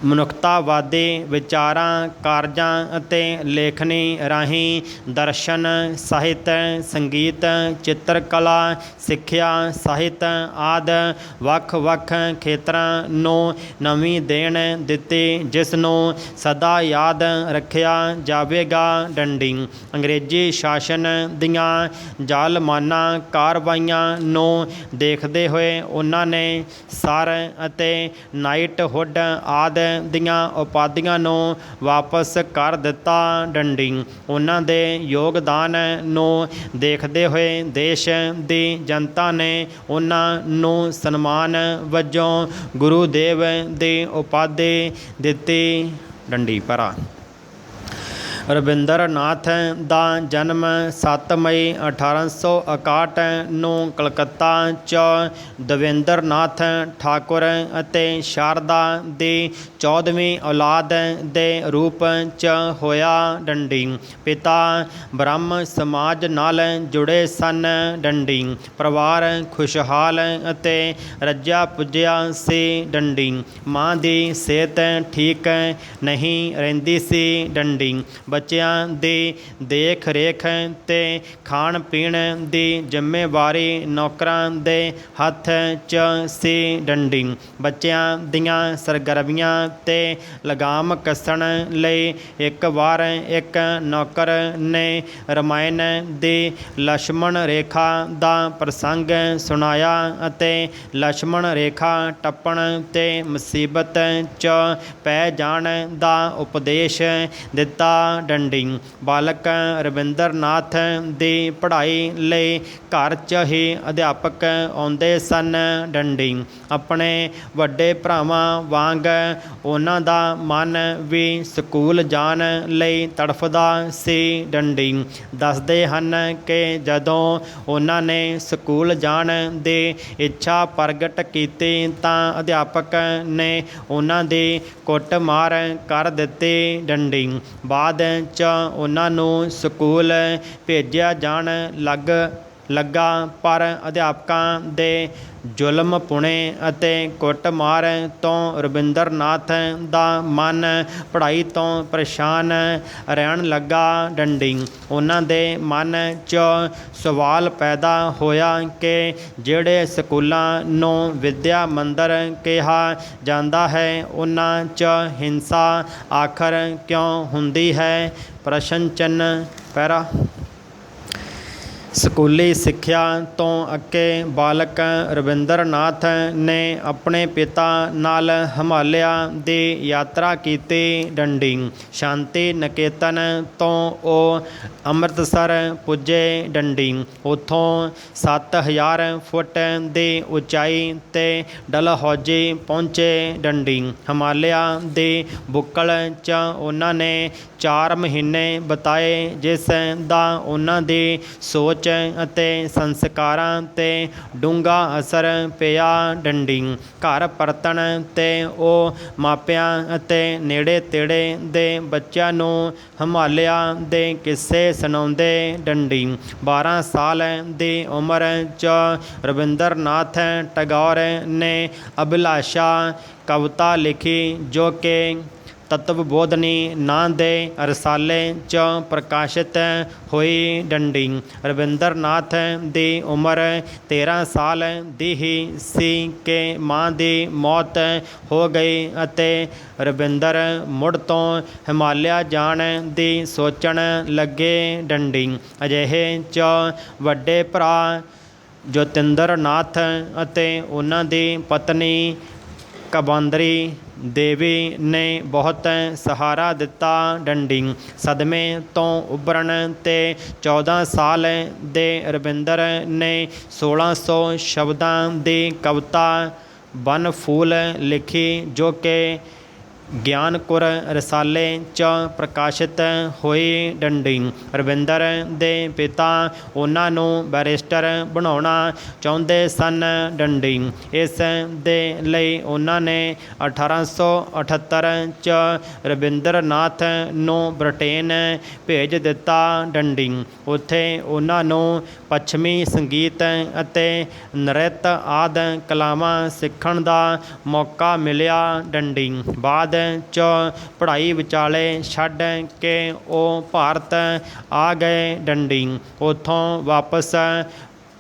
ਮਨੁੱਖਤਾਵਾਦੀ ਵਿਚਾਰਾਂ, ਕਾਰਜਾਂ ਅਤੇ ਲੇਖਣੀ ਰਾਹੀਂ ਦਰਸ਼ਨ, ਸਾਹਿਤ, ਸੰਗੀਤ, ਚਿੱਤਰਕਲਾ, ਸਿੱਖਿਆ, ਸਾਹਿਤ ਆਦਿ ਵੱਖ-ਵੱਖ ਖੇਤਰਾਂ ਨੂੰ ਨਵੀਂ ਦੇਣ ਦਿੱਤੀ ਜਿਸ ਨੂੰ ਸਦਾ ਯਾਦ ਰੱਖਿਆ ਜਾਵੇਗਾ। ਡੰਡੀ ਅੰਗਰੇਜ਼ੀ ਸ਼ਾਸਨ ਦੀਆਂ ਜ਼ਾਲਮਾਨਾ ਕਾਰਵਾਈਆਂ ਨੂੰ ਦੇਖਦੇ ਹੋਏ ਉਹਨਾਂ ਨੇ ਸਰ ਅਤੇ ਨਾਈਟਹੁੱਡ ਆਦਿ ਦੀਆਂ ਉਪਾਧੀਆਂ ਨੂੰ ਵਾਪਸ ਕਰ ਦਿੱਤਾ। ਡੰਡੀ ਉਹਨਾਂ ਦੇ ਯੋਗਦਾਨ ਨੂੰ ਦੇਖਦੇ ਹੋਏ ਦੇਸ਼ ਦੀ ਜਨਤਾ ਨੇ ਉਹਨਾਂ ਨੂੰ ਸਨਮਾਨ ਵਜੋਂ ਗੁਰੂਦੇਵ ਦੀ ਉਪਾਧੀ ਦਿੱਤੀ। ਡੰਡੀ ਭਰਾ ਰਵਿੰਦਰ ਨਾਥ ਦਾ ਜਨਮ 7 ਮਈ 1861 ਨੂੰ ਕਲਕੱਤਾ 'ਚ ਦਵਿੰਦਰ ਨਾਥ ਠਾਕੁਰ ਅਤੇ ਸ਼ਾਰਦਾ ਦੀ 14ਵੀਂ ਔਲਾਦ ਦੇ ਰੂਪ 'ਚ ਹੋਇਆ। ਡੰਡੀ ਪਿਤਾ ਬ੍ਰਹਮ ਸਮਾਜ ਨਾਲ ਜੁੜੇ ਸਨ। ਡੰਡੀ ਪਰਿਵਾਰ ਖੁਸ਼ਹਾਲ ਅਤੇ ਰੱਜਿਆ ਪੁੱਜਿਆ ਸੀ। ਡੰਡੀ ਮਾਂ ਦੀ ਸਿਹਤ ਠੀਕ ਨਹੀਂ ਰਹਿੰਦੀ ਸੀ। ਡੰਡੀ ਬੱਚਿਆਂ ਦੀ ਦੇਖ ਰੇਖ ਅਤੇ ਖਾਣ ਪੀਣ ਦੀ ਜ਼ਿੰਮੇਵਾਰੀ ਨੌਕਰਾਂ ਦੇ ਹੱਥ 'ਚ ਸੀ। ਡੰਡੀ ਬੱਚਿਆਂ ਦੀਆਂ ਸਰਗਰਮੀਆਂ 'ਤੇ ਲਗਾਮ ਕੱਸਣ ਲਈ ਇੱਕ ਵਾਰ ਇੱਕ ਨੌਕਰ ਨੇ ਰਮਾਇਣ ਦੀ ਲਛਮਣ ਰੇਖਾ ਦਾ ਪ੍ਰਸੰਗ ਸੁਣਾਇਆ ਅਤੇ ਲਛਮਣ ਰੇਖਾ ਟੱਪਣ 'ਤੇ ਮੁਸੀਬਤ 'ਚ ਪੈ ਜਾਣ ਦਾ ਉਪਦੇਸ਼ ਦਿੱਤਾ। ਡੰਡੀ ਬਾਲਕ ਰਵਿੰਦਰ ਨਾਥ ਦੀ ਪੜ੍ਹਾਈ ਲਈ ਘਰ 'ਚ ਹੀ ਅਧਿਆਪਕ ਆਉਂਦੇ ਸਨ। ਡੰਡੀ ਆਪਣੇ ਵੱਡੇ ਭਰਾਵਾਂ ਵਾਂਗ ਉਹਨਾਂ ਦਾ ਮਨ ਵੀ ਸਕੂਲ ਜਾਣ ਲਈ ਤੜਫਦਾ ਸੀ। ਡੰਡੀ ਦੱਸਦੇ ਹਨ ਕਿ ਜਦੋਂ ਉਹਨਾਂ ਨੇ ਸਕੂਲ ਜਾਣ ਦੀ ਇੱਛਾ ਪ੍ਰਗਟ ਕੀਤੀ ਤਾਂ ਅਧਿਆਪਕ ਨੇ ਉਹਨਾਂ ਦੀ ਕੁੱਟਮਾਰ ਕਰ ਦਿੱਤੀ। ਡੰਡੀ ਬਾਅਦ 'ਚ ਉਹਨਾਂ ਨੂੰ ਸਕੂਲ ਭੇਜਿਆ ਜਾਣ ਲੱਗਾ ਪਰ ਅਧਿਆਪਕਾਂ ਦੇ ਜ਼ੁਲਮ ਪੁਣੇ ਅਤੇ ਕੁੱਟਮਾਰ ਤੋਂ ਰਵਿੰਦਰ ਨਾਥ ਦਾ ਮਨ ਪੜ੍ਹਾਈ ਤੋਂ ਪਰੇਸ਼ਾਨ ਰਹਿਣ ਲੱਗਾ। ਡੰਡੀ ਉਹਨਾਂ ਦੇ ਮਨ 'ਚ ਸਵਾਲ ਪੈਦਾ ਹੋਇਆ ਕਿ ਜਿਹੜੇ ਸਕੂਲਾਂ ਨੂੰ ਵਿੱਦਿਆ ਮੰਦਰ ਕਿਹਾ ਜਾਂਦਾ ਹੈ ਉਹਨਾਂ 'ਚ ਹਿੰਸਾ ਆਖਰ ਕਿਉਂ ਹੁੰਦੀ ਹੈ। ਪ੍ਰਸ਼ਨ ਚਿੰਨ੍ਹ ਪੈਰਾ ਸਕੂਲੀ ਸਿੱਖਿਆ ਤੋਂ ਅੱਕੇ ਬਾਲਕ ਰਵਿੰਦਰ ਨਾਥ ਨੇ ਆਪਣੇ ਪਿਤਾ ਨਾਲ ਹਿਮਾਲਿਆ ਦੀ ਯਾਤਰਾ ਕੀਤੀ। ਡੰਡੀ ਸ਼ਾਂਤੀ ਨਿਕੇਤਨ ਤੋਂ ਉਹ ਅੰਮ੍ਰਿਤਸਰ ਪੁੱਜੇ। ਡੰਡੀ ਉੱਥੋਂ 7000 ਫੁੱਟ ਦੀ ਉਚਾਈ 'ਤੇ ਡਲਹੌਜ਼ੀ ਪਹੁੰਚੇ। ਡੰਡੀ ਹਿਮਾਲਿਆ ਦੀ ਬੁੱਕਲ 'ਚ ਉਹਨਾਂ ਨੇ 4 ਮਹੀਨੇ ਬਿਤਾਏ ਜਿਸ ਦਾ ਉਹਨਾਂ ਦੀ ਸੋਚ ਅਤੇ ਸੰਸਕਾਰਾਂ 'ਤੇ ਡੂੰਘਾ ਅਸਰ ਪਿਆ। ਡੰਡੀ ਘਰ ਪਰਤਣ 'ਤੇ ਉਹ ਮਾਪਿਆਂ ਅਤੇ ਨੇੜੇ ਤੇੜੇ ਦੇ ਬੱਚਿਆਂ ਨੂੰ ਹਿਮਾਲਿਆ ਦੇ ਕਿੱਸੇ ਸੁਣਾਉਂਦੇ। ਡੰਡੀ 12 ਸਾਲ ਦੀ ਉਮਰ 'ਚ ਰਵਿੰਦਰ ਨਾਥ ਟੈਗੋਰ ਨੇ ਅਭਿਲਾਸ਼ਾ ਕਵਿਤਾ ਲਿਖੀ ਜੋ ਕਿ ਤਤਵਬੋਧਨੀ ਨਾਂ ਦੇ ਰਸਾਲੇ 'ਚ ਪ੍ਰਕਾਸ਼ਿਤ ਹੋਈ। ਡੰਡੀ ਰਵਿੰਦਰ ਨਾਥ ਦੀ ਉਮਰ 13 ਸਾਲ ਦੀ ਹੀ ਸੀ ਕਿ ਮਾਂ ਦੀ ਮੌਤ ਹੋ ਗਈ ਅਤੇ ਰਵਿੰਦਰ ਮੁੜ ਤੋਂ ਹਿਮਾਲਿਆ ਜਾਣ ਦੀ ਸੋਚਣ ਲੱਗੇ। ਡੰਡੀ ਅਜਿਹੇ 'ਚ ਵੱਡੇ ਭਰਾ ਜੋਤਿੰਦਰ ਨਾਥ ਅਤੇ ਉਹਨਾਂ ਦੀ ਪਤਨੀ ਕਬਾਂਦਰੀ ਦੇਵੀ ਨੇ ਬਹੁਤ ਸਹਾਰਾ ਦਿੱਤਾ। ਡੰਡੀ ਸਦਮੇ ਤੋਂ ਉੱਭਰਨ 'ਤੇ 14 ਸਾਲ ਦੇ ਰਵਿੰਦਰ ਨੇ 1600 ਸ਼ਬਦਾਂ ਦੀ ਕਵਿਤਾ ਬਨ ਫੂਲ ਲਿਖੀ ਜੋ ਕਿ ਗਿਆਨਕੁਰ ਰਸਾਲੇ 'ਚ ਪ੍ਰਕਾਸ਼ਿਤ ਹੋਈ। ਡੰਡੀ ਰਵਿੰਦਰ ਦੇ ਪਿਤਾ ਉਹਨਾਂ ਨੂੰ ਬੈਰਿਸਟਰ ਬਣਾਉਣਾ ਚਾਹੁੰਦੇ ਸਨ। ਡੰਡੀ ਇਸ ਦੇ ਲਈ ਉਹਨਾਂ ਨੇ 1878 'ਚ ਰਵਿੰਦਰ ਨਾਥ ਨੂੰ ਬ੍ਰਿਟੇਨ ਭੇਜ ਦਿੱਤਾ। ਡੰਡੀ ਉੱਥੇ ਉਹਨਾਂ ਨੂੰ ਪੱਛਮੀ ਸੰਗੀਤ ਅਤੇ ਨ੍ਰਿਤ ਆਦਿ ਕਲਾਵਾਂ ਸਿੱਖਣ ਦਾ ਮੌਕਾ ਮਿਲਿਆ। ਡੰਡੀ ਬਾਅਦ 'ਚ ਪੜ੍ਹਾਈ ਵਿਚਾਲੇ ਛੱਡ ਕੇ ਉਹ ਭਾਰਤ ਆ ਗਏ। ਡੰਡੀ ਉੱਥੋਂ ਵਾਪਸ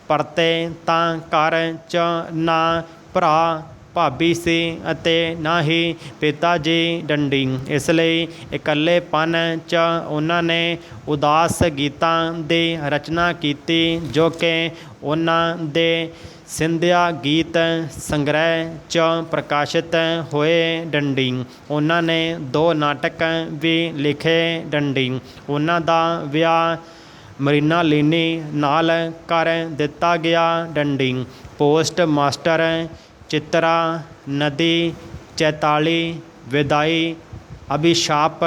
ਪਰਤੇ ਤਾਂ ਘਰ 'ਚ ਨਾ ਭਰਾ ਭਾਬੀ ਸੀ ਅਤੇ ਨਾ ਹੀ ਪਿਤਾ ਜੀ। ਡੰਡੀ ਇਸ ਲਈ ਇਕੱਲੇਪਨ 'ਚ ਉਹਨਾਂ ਨੇ ਉਦਾਸ ਗੀਤਾਂ ਦੀ ਰਚਨਾ ਕੀਤੀ ਜੋ ਕਿ ਉਹਨਾਂ ਦੇ ਸਿੰਧਿਆ ਗੀਤ ਸੰਗ੍ਰਹਿ 'ਚ ਪ੍ਰਕਾਸ਼ਿਤ ਹੋਏ ਡੰਡੀ। ਉਹਨਾਂ ਨੇ 2 ਨਾਟਕ ਵੀ ਲਿਖੇ ਡੰਡੀ। ਉਹਨਾਂ ਦਾ ਵਿਆਹ ਮਰੀਨਾ ਲੀਨੀ ਨਾਲ ਕਰ ਦਿੱਤਾ ਗਿਆ ਡੰਡੀ। ਪੋਸਟ ਮਾਸਟਰ ਚਿੱਤਰਾ ਨਦੀ ਚੈਤਾਲੀ ਵਿਦਾਈ ਅਭਿਸ਼ਾਪ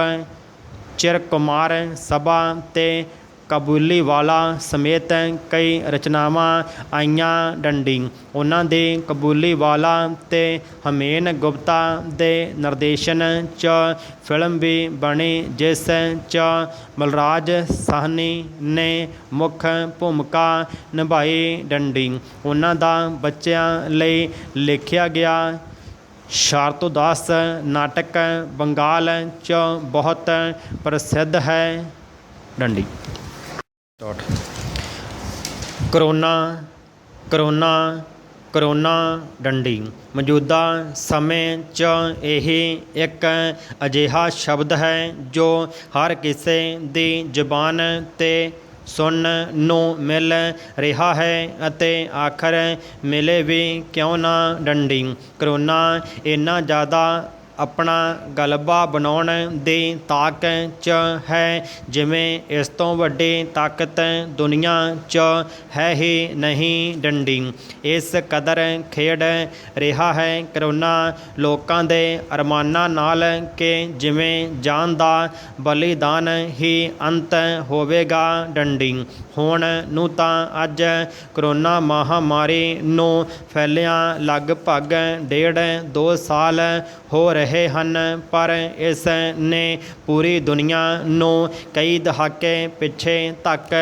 ਚਿਰਕੁਮਾਰ ਸਭਾ ਤੇ ਕਬੂਲੀਵਾਲਾ ਸਮੇਤ ਕਈ ਰਚਨਾਵਾਂ ਆਈਆਂ ਡੰਡੀ। ਉਹਨਾਂ ਦੇ ਕਬੂਲੀਵਾਲਾ ਤੇ ਹਮੇਨ ਗੁਪਤਾ ਦੇ ਨਿਰਦੇਸ਼ਨ 'ਚ ਫਿਲਮ ਵੀ ਬਣੀ ਜਿਸ 'ਚ ਬਲਰਾਜ ਸਾਹਨੀ ਨੇ ਮੁੱਖ ਭੂਮਿਕਾ ਨਿਭਾਈ ਡੰਡੀ। ਉਹਨਾਂ ਦਾ ਬੱਚਿਆਂ ਲਈ ਲਿਖਿਆ ਗਿਆ ਸ਼ਾਰਤੋਦਾਸ ਨਾਟਕ ਬੰਗਾਲ 'ਚ ਬਹੁਤ ਪ੍ਰਸਿੱਧ ਹੈ ਡੰਡੀ। ਕਰੋਨਾ ਕਰੋਨਾ ਕਰੋਨਾ ਡੰਡੀ। ਮੌਜੂਦਾ ਸਮੇਂ 'ਚ ਇਹ ਇੱਕ ਅਜਿਹਾ ਸ਼ਬਦ ਹੈ ਜੋ ਹਰ ਕਿਸੇ ਦੀ ਜ਼ੁਬਾਨ 'ਤੇ ਸੁਣਨ ਨੂੰ ਮਿਲ ਰਿਹਾ ਹੈ ਅਤੇ ਆਖਰ ਮਿਲੇ ਵੀ ਕਿਉਂ ਨਾ ਡੰਡੀ। ਕਰੋਨਾ ਇੰਨਾ ਜ਼ਿਆਦਾ ਆਪਣਾ ਗਲਬਾ ਬਣਾਉਣ ਦੀ ਤਾਕ 'ਚ ਹੈ ਜਿਵੇਂ ਇਸ ਤੋਂ ਵੱਡੀ ਤਾਕਤ ਦੁਨੀਆ 'ਚ ਹੈ ਹੀ ਨਹੀਂ ਡੰਡੀ। ਇਸ ਕਦਰ ਖੇਡ ਰਿਹਾ ਹੈ ਕਰੋਨਾ ਲੋਕਾਂ ਦੇ ਅਰਮਾਨਾਂ ਨਾਲ ਕਿ ਜਿਵੇਂ ਜਾਨ ਦਾ ਬਲੀਦਾਨ ਹੀ ਅੰਤ ਹੋਵੇਗਾ ਡੰਡੀ। ਹੁਣ ਨੂੰ ਤਾਂ ਅੱਜ ਕਰੋਨਾ ਮਹਾਂਮਾਰੀ ਨੂੰ ਫੈਲਿਆਂ ਲਗਭਗ 1.5-2 ਸਾਲ ਹੋ ਰਹੇ ਹਨ ਪਰ ਇਸ ਨੇ ਪੂਰੀ ਦੁਨੀਆ ਨੂੰ ਕਈ ਦਹਾਕੇ ਪਿੱਛੇ ਧੱਕ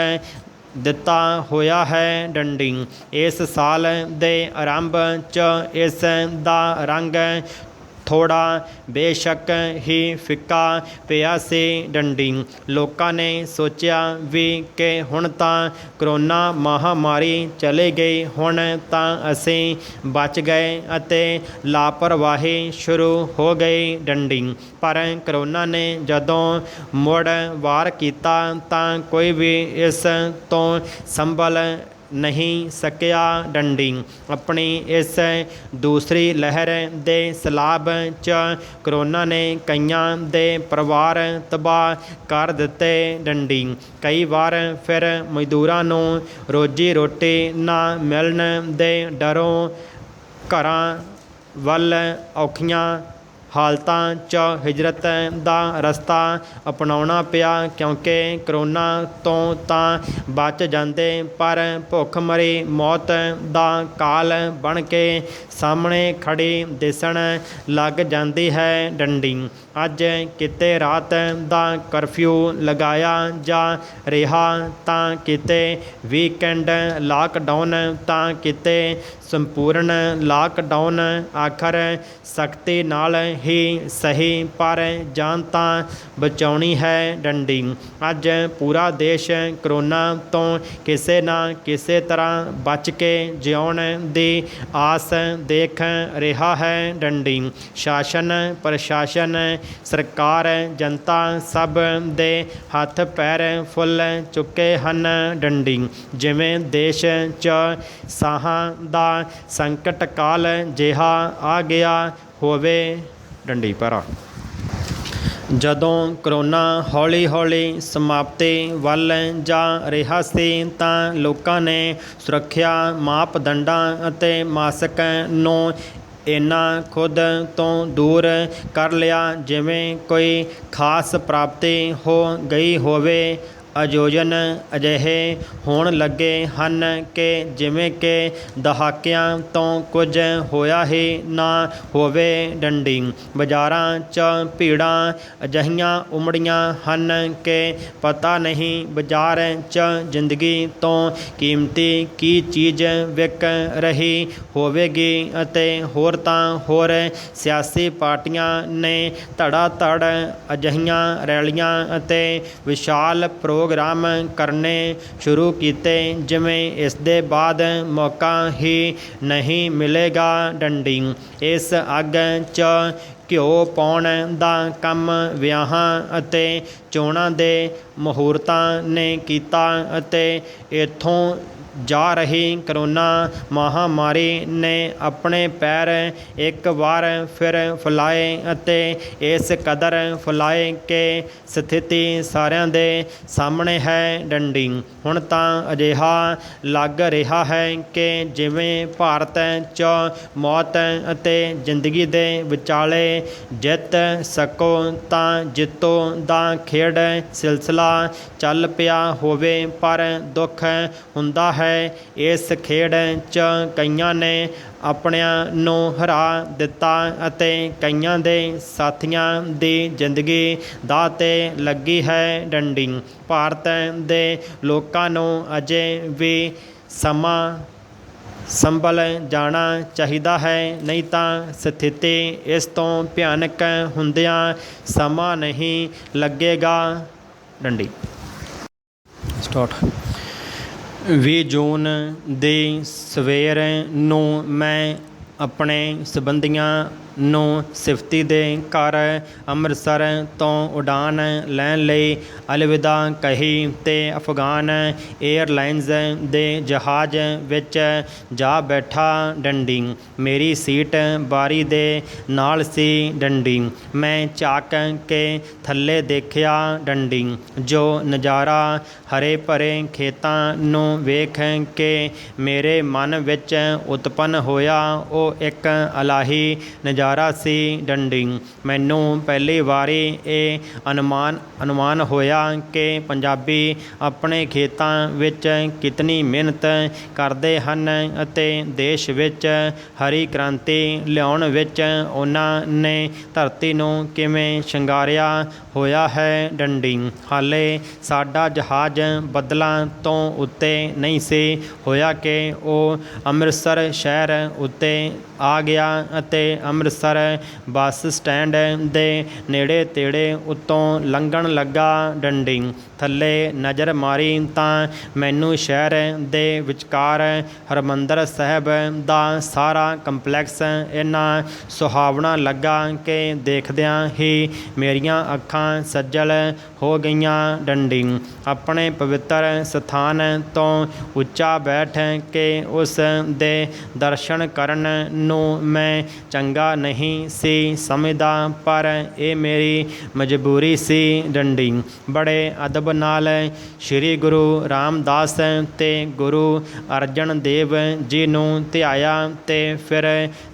ਦਿੱਤਾ ਹੋਇਆ ਹੈ ਡੰਡੀ। ਇਸ ਸਾਲ ਦੇ ਆਰੰਭ 'ਚ ਇਸ ਦਾ ਰੰਗ ਥੋੜ੍ਹਾ ਬੇਸ਼ੱਕ ਹੀ ਫਿੱਕਾ ਪਿਆ ਸੀ ਡੰਡੀ। ਲੋਕਾਂ ਨੇ ਸੋਚਿਆ ਵੀ ਕਿ ਹੁਣ ਤਾਂ ਕਰੋਨਾ ਮਹਾਂਮਾਰੀ ਚਲੀ ਗਈ, ਹੁਣ ਤਾਂ ਅਸੀਂ ਬਚ ਗਏ ਅਤੇ ਲਾਪਰਵਾਹੀ ਸ਼ੁਰੂ ਹੋ ਗਈ ਡੰਡੀ। ਪਰ ਕਰੋਨਾ ਨੇ ਜਦੋਂ ਮੁੜ ਵਾਰ ਕੀਤਾ ਤਾਂ ਕੋਈ ਵੀ ਇਸ ਤੋਂ ਸੰਭਲ ਨਹੀਂ ਸਕਿਆ ਡੰਡੀ। ਆਪਣੀ ਇਸ ਦੂਸਰੀ ਲਹਿਰ ਦੇ ਸਲਾਬ 'ਚ ਕਰੋਨਾ ਨੇ ਕਈਆਂ ਦੇ ਪਰਿਵਾਰ ਤਬਾਹ ਕਰ ਦਿੱਤੇ ਡੰਡੀ। ਕਈ ਵਾਰ ਫਿਰ ਮਜ਼ਦੂਰਾਂ ਨੂੰ ਰੋਜੀ ਰੋਟੀ ਨਾ ਮਿਲਣ ਦੇ ਡਰੋਂ ਘਰਾਂ ਵੱਲ ਔਖੀਆਂ ਹਾਲਤਾਂ 'ਚ ਹਿਜਰਤ ਦਾ ਰਸਤਾ ਅਪਣਾਉਣਾ ਪਿਆ ਕਿਉਂਕਿ ਕਰੋਨਾ ਤੋਂ ਤਾਂ ਬਚ ਜਾਂਦੇ ਪਰ ਭੁੱਖਮਰੀ ਮੌਤ ਦਾ ਕਾਲ ਬਣ ਕੇ ਸਾਹਮਣੇ ਖੜੀ ਦਿਸਣ ਲੱਗ ਜਾਂਦੀ ਹੈ ਡੰਡੀ। ਅੱਜ ਕਿਤੇ ਰਾਤ ਦਾ ਕਰਫਿਊ ਲਗਾਇਆ ਜਾ ਰਿਹਾ ਤਾਂ ਕਿਤੇ ਵੀਕਐਂਡ ਲਾਕਡਾਊਨ ਤਾਂ ਕਿਤੇ ਸੰਪੂਰਨ ਲਾਕਡਾਊਨ। ਆਖਰ ਸਖਤੀ ਨਾਲ ਹੀ ਸਹੀ ਪਰ ਜਾਨ ਤਾਂ ਬਚਾਉਣੀ ਹੈ ਡੰਡੀ। ਅੱਜ ਪੂਰਾ ਦੇਸ਼ ਕਰੋਨਾ ਤੋਂ ਕਿਸੇ ਨਾ ਕਿਸੇ ਤਰ੍ਹਾਂ ਬਚ ਕੇ ਜਿਉਣ ਦੀ ਆਸ ਦੇਖ ਰਿਹਾ ਹੈ ਡੰਡੀ। ਸ਼ਾਸਨ ਪ੍ਰਸ਼ਾਸਨ ਸਰਕਾਰ ਜਨਤਾ ਸਭ ਦੇ ਹੱਥ ਪੈਰ ਫੁੱਲ ਚੁੱਕੇ ਹਨ ਡੰਡੀ। ਜਿਵੇਂ ਦੇਸ਼ 'ਚ ਸਾਹਾਂ ਦਾ ਸੰਕਟ ਕਾਲ ਜਿਹਾ ਆ ਗਿਆ ਹੋਵੇ ਡੰਡੀ। ਪਰ ਜਦੋਂ ਕਰੋਨਾ ਹੌਲੀ ਹੌਲੀ ਸਮਾਪਤੀ ਵੱਲ ਜਾ ਰਿਹਾ ਸੀ ਤਾਂ ਲੋਕਾਂ ਨੇ ਸੁਰੱਖਿਆ ਮਾਪਦੰਡਾਂ ਅਤੇ ਮਾਸਕ ਨੂੰ ਇੰਨਾ ਖੁਦ ਤੋਂ ਦੂਰ ਕਰ ਲਿਆ ਜਿਵੇਂ ਕੋਈ ਖਾਸ ਪ੍ਰਾਪਤੀ ਹੋ ਗਈ ਹੋਵੇ। ਆਯੋਜਨ ਅਜਿਹੇ ਹੋਣ ਲੱਗੇ ਹਨ ਕਿ ਜਿਵੇਂ ਕਿ ਦਹਾਕਿਆਂ ਤੋਂ ਕੁਝ ਹੋਇਆ ਹੀ ਨਾ ਹੋਵੇ ਡੰਡੀ। ਬਾਜ਼ਾਰਾਂ 'ਚ ਭੀੜਾਂ ਅਜਿਹੀਆਂ ਉਮੜੀਆਂ ਹਨ ਕਿ ਪਤਾ ਨਹੀਂ ਬਾਜ਼ਾਰ 'ਚ ਜ਼ਿੰਦਗੀ ਤੋਂ ਕੀਮਤੀ ਕੀ ਚੀਜ਼ ਵਿਕ ਰਹੀ ਹੋਵੇਗੀ। ਅਤੇ ਹੋਰ ਤਾਂ ਹੋਰ ਸਿਆਸੀ ਪਾਰਟੀਆਂ ਨੇ ਧੜਾ ਧੜ ਅਜਿਹੀਆਂ ਰੈਲੀਆਂ ਅਤੇ ਵਿਸ਼ਾਲ ਪ੍ਰੋਗਰਾਮ ਕਰਨੇ ਸ਼ੁਰੂ ਕੀਤੇ ਜਿਵੇਂ ਇਸ ਦੇ ਬਾਅਦ ਮੌਕਾ ਹੀ ਨਹੀਂ ਮਿਲੇਗਾ ਡੰਡੀ। ਇਸ ਅੱਗ 'ਚ ਘਿਓ ਪਾਉਣ ਦਾ ਕੰਮ ਵਿਆਹਾਂ ਅਤੇ ਚੋਣਾਂ ਦੇ ਮਹੂਰਤਾਂ ਨੇ ਕੀਤਾ ਅਤੇ ਇੱਥੋਂ ਜਾ ਰਹੀ ਕਰੋਨਾ ਮਹਾਮਾਰੀ ਨੇ ਆਪਣੇ ਪੈਰ ਇੱਕ ਵਾਰ ਫਿਰ ਫੈਲਾਏ ਅਤੇ ਇਸ ਕਦਰ ਫੈਲਾਏ ਕਿ ਸਥਿਤੀ ਸਾਰਿਆਂ ਦੇ ਸਾਹਮਣੇ ਹੈ ਡੰਡੀ। ਹੁਣ ਤਾਂ ਅਜਿਹਾ ਲੱਗ ਰਿਹਾ ਹੈ ਕਿ ਜਿਵੇਂ ਭਾਰਤ 'ਚ ਮੌਤ ਅਤੇ ਜ਼ਿੰਦਗੀ ਦੇ ਵਿਚਾਲੇ ਜਿੱਤ ਸਕੋ ਤਾਂ ਜਿੱਤੋ ਦਾ ਖੇਡ ਸਿਲਸਿਲਾ ਚੱਲ ਪਿਆ ਹੋਵੇ। ਪਰ ਦੁੱਖ ਹੁੰਦਾ ਹੈ ਇਸ ਖੇਡ 'ਚ ਕਈਆਂ ਨੇ ਆਪਣਿਆਂ ਨੂੰ ਹਰਾ ਦਿੱਤਾ ਅਤੇ ਕਈਆਂ ਦੇ ਸਾਥੀਆਂ ਦੀ ਜ਼ਿੰਦਗੀ ਦਾਅ 'ਤੇ ਲੱਗੀ ਹੈ ਡੰਡੀ। ਭਾਰਤ ਦੇ ਲੋਕਾਂ ਨੂੰ ਅਜੇ ਵੀ ਸਮਾਂ ਸੰਭਲ ਜਾਣਾ ਚਾਹੀਦਾ ਹੈ, ਨਹੀਂ ਤਾਂ ਸਥਿਤੀ ਇਸ ਤੋਂ ਭਿਆਨਕ ਹੁੰਦਿਆਂ ਸਮਾਂ ਨਹੀਂ ਲੱਗੇਗਾ ਡੰਡੀ। ਸਟਾਰਟ। 20 ਜੂਨ ਦੀ ਸਵੇਰ ਨੂੰ ਮੈਂ ਆਪਣੇ ਸੰਬੰਧੀਆਂ ਨੂੰ ਸਿਫਤੀ ਦੇ ਘਰ ਅੰਮ੍ਰਿਤਸਰ ਤੋਂ ਉਡਾਨ ਲੈਣ ਲਈ ਅਲਵਿਦਾ ਕਹੀ ਤੇ ਅਫਗਾਨ ਏਅਰਲਾਈਨਜ਼ ਦੇ ਜਹਾਜ਼ ਵਿੱਚ ਜਾ ਬੈਠਾ ਡੰਡੀ। ਮੇਰੀ ਸੀਟ ਬਾਰੀ ਦੇ ਨਾਲ ਸੀ ਡੰਡੀ। ਮੈਂ ਝਾਕ ਕੇ ਥੱਲੇ ਦੇਖਿਆ ਡੰਡੀ। ਜੋ ਨਜ਼ਾਰਾ ਹਰੇ ਭਰੇ ਖੇਤਾਂ ਨੂੰ ਵੇਖ ਕੇ ਮੇਰੇ ਮਨ ਵਿੱਚ ਉਤਪੰਨ ਹੋਇਆ ਉਹ ਇੱਕ ਇਲਾਹੀ ਨਜ਼ਾਰਾ ਸੀ ਡੰਡੀ। ਮੈਨੂੰ ਪਹਿਲੀ ਵਾਰੀ ਇਹ ਅਨੁਮਾਨ ਹੋਇਆ ਕਿ ਪੰਜਾਬੀ ਆਪਣੇ ਖੇਤਾਂ ਵਿੱਚ ਕਿਤਨੀ ਮਿਹਨਤ ਕਰਦੇ ਹਨ ਅਤੇ ਦੇਸ਼ ਵਿੱਚ ਹਰੀ ਕ੍ਰਾਂਤੀ ਲਿਆਉਣ ਵਿੱਚ ਉਹਨਾਂ ਨੇ ਧਰਤੀ ਨੂੰ ਕਿਵੇਂ ਸ਼ਿੰਗਾਰਿਆ ਹੋਇਆ ਹੈ ਡੰਡੀ। ਹਾਲੇ ਸਾਡਾ ਜਹਾਜ਼ ਬੱਦਲਾਂ ਤੋਂ ਉੱਤੇ ਨਹੀਂ ਸੀ ਹੋਇਆ ਕਿ ਉਹ ਅੰਮ੍ਰਿਤਸਰ ਸ਼ਹਿਰ ਉੱਤੇ ਆ ਗਿਆ ਅਤੇ ਅੰਮ੍ਰਿਤਸਰ ਬੱਸ ਸਟੈਂਡ ਦੇ ਨੇੜੇ ਤੇੜੇ ਉੱਤੋਂ ਲੰਘਣ ਲੱਗਾ ਡੰਡੀ। ਥੱਲੇ ਨਜ਼ਰ ਮਾਰੀ ਤਾਂ ਮੈਨੂੰ ਸ਼ਹਿਰ ਦੇ ਵਿਚਕਾਰ ਹਰਿਮੰਦਰ ਸਾਹਿਬ ਦਾ ਸਾਰਾ ਕੰਪਲੈਕਸ ਇੰਨਾ ਸੁਹਾਵਣਾ ਲੱਗਾ ਕਿ ਦੇਖਦਿਆਂ ਹੀ ਮੇਰੀਆਂ ਅੱਖਾਂ ਸੱਜਲ ਹੋ ਗਈਆਂ ਡੰਡੀ। ਆਪਣੇ ਪਵਿੱਤਰ ਸਥਾਨ ਤੋਂ ਉੱਚਾ ਬੈਠ ਕੇ ਉਸ ਦੇ ਦਰਸ਼ਨ ਕਰਨ ਨੂੰ ਮੈਂ ਚੰਗਾ ਨਹੀਂ ਸੀ ਸਮਝਦਾ, ਪਰ ਇਹ ਮੇਰੀ ਮਜਬੂਰੀ ਸੀ ਡੰਡੀ। ਬੜੇ ਅਦਬ ਨਾਲ ਸ਼੍ਰੀ ਗੁਰੂ ਰਾਮਦਾਸ ਤੇ ਗੁਰੂ ਅਰਜਨ ਦੇਵ ਜੀ ਨੂੰ ਧਿਆਇਆ ਤੇ ਫਿਰ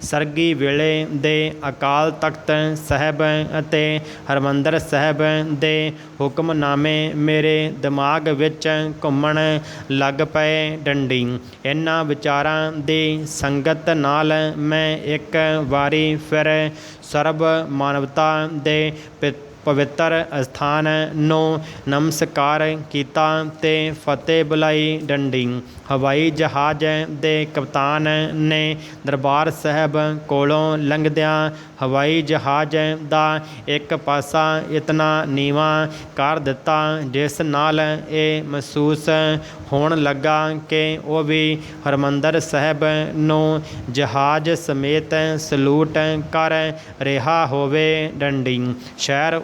ਸਰਗੀ ਵੇਲੇ ਦੇ ਅਕਾਲ ਤਖਤ ਸਾਹਿਬ ਅਤੇ ਹਰਿਮੰਦਰ ਸਾਹਿਬ ਦੇ ਹੁਕਮਨਾਮੇ ਮੇਰੇ ਦਿਮਾਗ ਵਿੱਚ ਘੁੰਮਣ ਲੱਗ ਪਏ ਡੰਡੀ। ਇਹਨਾਂ ਵਿਚਾਰਾਂ ਦੀ ਸੰਗਤ ਨਾਲ ਮੈਂ ਇੱਕ ਵਾਰੀ ਫਿਰ ਸਰਬ ਮਾਨਵਤਾ ਦੇ ਪਵਿੱਤਰ ਅਸਥਾਨ ਨੂੰ ਨਮਸਕਾਰ ਕੀਤਾ ਤੇ ਫਤਿਹ ਬੁਲਾਈ ਡੰਡੀ। ਹਵਾਈ ਜਹਾਜ਼ ਦੇ ਕਪਤਾਨ ਨੇ ਦਰਬਾਰ ਸਾਹਿਬ ਕੋਲੋਂ ਲੰਘਦਿਆਂ ਹਵਾਈ ਜਹਾਜ਼ ਦਾ ਇੱਕ ਪਾਸਾ ਇਤਨਾ ਨੀਵਾਂ ਕਰ ਦਿੱਤਾ ਜਿਸ ਨਾਲ ਇਹ ਮਹਿਸੂਸ ਹੋਣ ਲੱਗਾ ਕਿ ਉਹ ਵੀ ਹਰਿਮੰਦਰ ਸਾਹਿਬ ਨੂੰ ਜਹਾਜ਼ ਸਮੇਤ ਸਲੂਟ ਕਰ ਰਿਹਾ ਹੋਵੇ ਡੰਡੀ। ਸ਼ਹਿਰ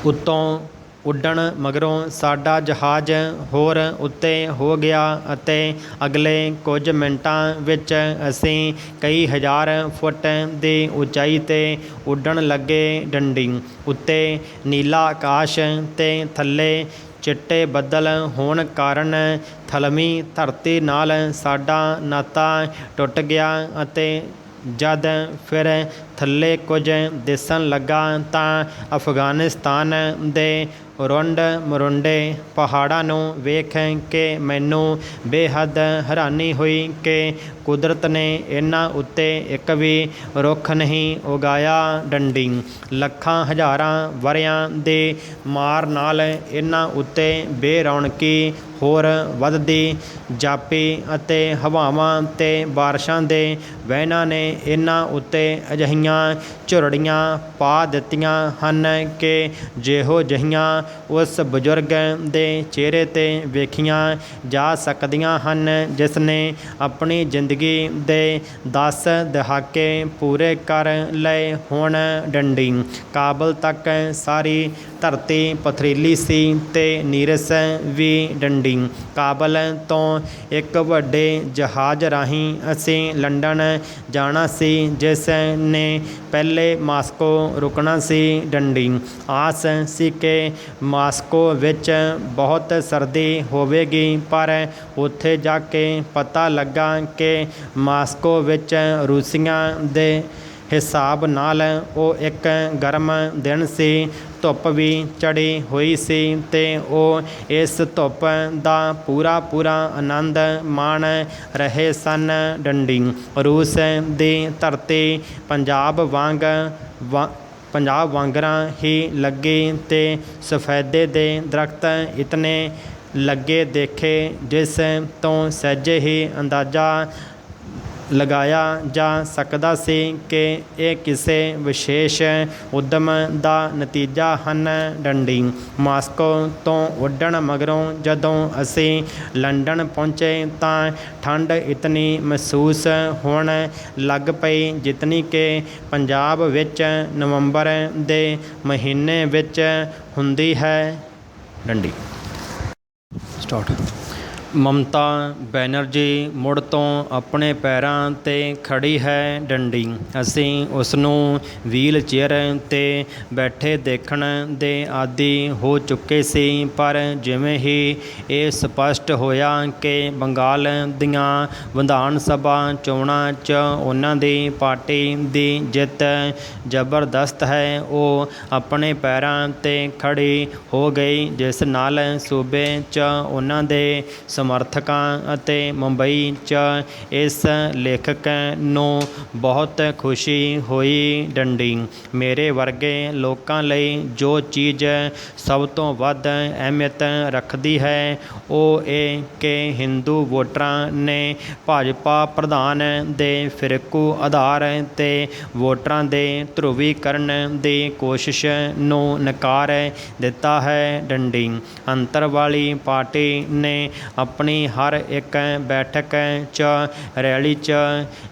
ਉੱਤੋਂ ਉੱਡਣ ਮਗਰੋਂ ਸਾਡਾ ਜਹਾਜ਼ ਹੋਰ ਉੱਤੇ ਹੋ ਗਿਆ ਅਤੇ ਅਗਲੇ ਕੁਝ ਮਿੰਟਾਂ ਵਿੱਚ ਅਸੀਂ ਕਈ ਹਜ਼ਾਰ ਫੁੱਟ ਦੀ ਉਚਾਈ 'ਤੇ ਉੱਡਣ ਲੱਗੇ ਡੰਡੀ। ਉੱਤੇ ਨੀਲਾ ਆਕਾਸ਼ ਤੇ ਥੱਲੇ ਚਿੱਟੇ ਬੱਦਲ ਹੋਣ ਕਾਰਨ ਥਲਵੀਂ ਧਰਤੀ ਨਾਲ ਸਾਡਾ ਨਾਤਾ ਟੁੱਟ ਗਿਆ ਅਤੇ ਜਦ ਫਿਰ ਥੱਲੇ ਕੁਝ ਦਿਸਣ ਲੱਗਾ ਤਾਂ ਅਫਗਾਨਿਸਤਾਨ ਦੇ ਰੁੰਡ ਮਰੁੰਡੇ ਪਹਾੜਾਂ ਨੂੰ ਵੇਖ ਕੇ ਮੈਨੂੰ ਬੇਹੱਦ ਹੈਰਾਨੀ ਹੋਈ ਕਿ ਕੁਦਰਤ ਨੇ ਇਹਨਾਂ ਉੱਤੇ ਇੱਕ ਵੀ ਰੁੱਖ ਨਹੀਂ ਉਗਾਇਆ ਡੰਡੀ। ਲੱਖਾਂ ਹਜ਼ਾਰਾਂ ਵਰ੍ਹਿਆਂ ਦੇ ਮਾਰ ਨਾਲ ਇਹਨਾਂ ਉੱਤੇ ਬੇਰੌਣਕੀ ਹੋਰ ਵੱਧਦੀ ਜਾਪੀ ਅਤੇ ਹਵਾਵਾਂ ਤੇ ਬਾਰਿਸ਼ਾਂ ਦੇ ਵਹਿਣਾਂ ਨੇ ਇਹਨਾਂ ਉੱਤੇ ਅਜਿਹੀਆਂ ਹੋਈਆਂ ਝੁਰੜੀਆਂ ਪਾ ਦਿੱਤੀਆਂ ਹਨ ਕਿ ਜਿਹੋ ਜਿਹੀਆਂ ਉਸ ਬਜ਼ੁਰਗ ਦੇ ਚਿਹਰੇ 'ਤੇ ਵੇਖੀਆਂ ਜਾ ਸਕਦੀਆਂ ਹਨ, ਜਿਸ ਨੇ ਆਪਣੀ ਜ਼ਿੰਦਗੀ ਦੇ 10 ਦਹਾਕੇ ਪੂਰੇ ਕਰ ਲਏ ਹੋਣ। ਡੰਡੀ ਕਾਬਲ ਤੱਕ ਸਾਰੀ ਧਰਤੀ ਪਥਰੀਲੀ ਸੀ ਤੇ ਨੀਰਸ ਵੀ। ਡੰਡੀ ਕਾਬਲ ਤੋਂ ਇੱਕ ਵੱਡੇ ਜਹਾਜ਼ ਰਾਹੀਂ ਅਸੀਂ ਲੰਡਨ ਜਾਣਾ ਸੀ, ਜਿਸ ਨੇ ਪਹਿਲੇ ਮਾਸਕੋ ਰੁਕਣਾ ਸੀ। ਡੰਡੀ ਆਸ ਸੀ ਕਿ ਮਾਸਕੋ ਵਿੱਚ ਬਹੁਤ ਸਰਦੀ ਹੋਵੇਗੀ, ਪਰ ਉੱਥੇ ਜਾ ਕੇ ਪਤਾ ਲੱਗਾ ਕਿ ਮਾਸਕੋ ਵਿੱਚ ਰੂਸੀਆਂ ਦੇ ਹਿਸਾਬ ਨਾਲ ਉਹ ਇੱਕ ਗਰਮ ਦਿਨ ਸੀ। ਧੁੱਪ ਵੀ ਚੜ੍ਹੀ ਹੋਈ ਸੀ ਤੇ ਉਹ ਇਸ ਧੁੱਪ ਦਾ ਪੂਰਾ ਆਨੰਦ ਮਾਣ ਰਹੇ ਸਨ। ਡੰਡੀ ਰੂਸ ਦੀ ਧਰਤੀ ਪੰਜਾਬ ਵਾਂਗਰਾਂ ਹੀ ਲੱਗੀ ਤੇ ਸਫੈਦੇ ਦੇ ਦਰਖਤ ਇਤਨੇ ਲੱਗੇ ਦੇਖੇ, ਜਿਸ ਤੋਂ ਸਹਿਜੇ ਹੀ ਅੰਦਾਜ਼ਾ ਲਗਾਇਆ ਜਾ ਸਕਦਾ ਸੀ ਕਿ ਇਹ ਕਿਸੇ ਵਿਸ਼ੇਸ਼ ਉੱਦਮ ਦਾ ਨਤੀਜਾ ਹਨ। ਡੰਡੀ ਮਾਸਕੋ ਤੋਂ ਉੱਡਣ ਮਗਰੋਂ ਜਦੋਂ ਅਸੀਂ ਲੰਡਨ ਪਹੁੰਚੇ ਤਾਂ ਠੰਡ ਇਤਨੀ ਮਹਿਸੂਸ ਹੋਣ ਲੱਗ ਪਈ ਜਿਤਨੀ ਕਿ ਪੰਜਾਬ ਵਿੱਚ ਨਵੰਬਰ ਦੇ ਮਹੀਨੇ ਵਿੱਚ ਹੁੰਦੀ ਹੈ। ਡੰਡੀ ਸਟਾਰਟ। ਮਮਤਾ ਬੈਨਰਜੀ ਮੁੜ ਤੋਂ ਆਪਣੇ ਪੈਰਾਂ 'ਤੇ ਖੜ੍ਹੀ ਹੈ। ਡੰਡੀ ਅਸੀਂ ਉਸਨੂੰ ਵੀਲ ਚੇਅਰ 'ਤੇ ਬੈਠੇ ਦੇਖਣ ਦੇ ਆਦੀ ਹੋ ਚੁੱਕੇ ਸੀ, ਪਰ ਜਿਵੇਂ ਹੀ ਇਹ ਸਪਸ਼ਟ ਹੋਇਆ ਕਿ ਬੰਗਾਲ ਦੀਆਂ ਵਿਧਾਨ ਸਭਾ ਚੋਣਾਂ 'ਚ ਉਹਨਾਂ ਦੀ ਪਾਰਟੀ ਦੀ ਜਿੱਤ ਜ਼ਬਰਦਸਤ ਹੈ, ਉਹ ਆਪਣੇ ਪੈਰਾਂ 'ਤੇ ਖੜ੍ਹੀ ਹੋ ਗਈ, ਜਿਸ ਨਾਲ ਸੂਬੇ 'ਚ ਉਹਨਾਂ ਦੇ ਸਮਰਥਕਾਂ ਅਤੇ ਮੁੰਬਈ 'ਚ ਇਸ ਲੇਖਕ ਨੂੰ ਬਹੁਤ ਖੁਸ਼ੀ ਹੋਈ। ਡੰਡੀ ਮੇਰੇ ਵਰਗੇ ਲੋਕਾਂ ਲਈ ਜੋ ਚੀਜ਼ ਸਭ ਤੋਂ ਵੱਧ ਅਹਿਮੀਅਤ ਰੱਖਦੀ ਹੈ ਉਹ ਇਹ ਕਿ ਹਿੰਦੂ ਵੋਟਰਾਂ ਨੇ ਭਾਜਪਾ ਪ੍ਰਧਾਨ ਦੇ ਫਿਰਕੂ ਆਧਾਰ 'ਤੇ ਵੋਟਰਾਂ ਦੇ ਧਰੁਵੀਕਰਨ ਦੀ ਕੋਸ਼ਿਸ਼ ਨੂੰ ਨਕਾਰ ਦਿੱਤਾ ਹੈ। ਡੰਡੀ ਅੰਤਰ ਵਾਲੀ ਪਾਰਟੀ ਨੇ ਆਪਣੀ ਹਰ ਇੱਕ ਬੈਠਕ 'ਚ ਰੈਲੀ 'ਚ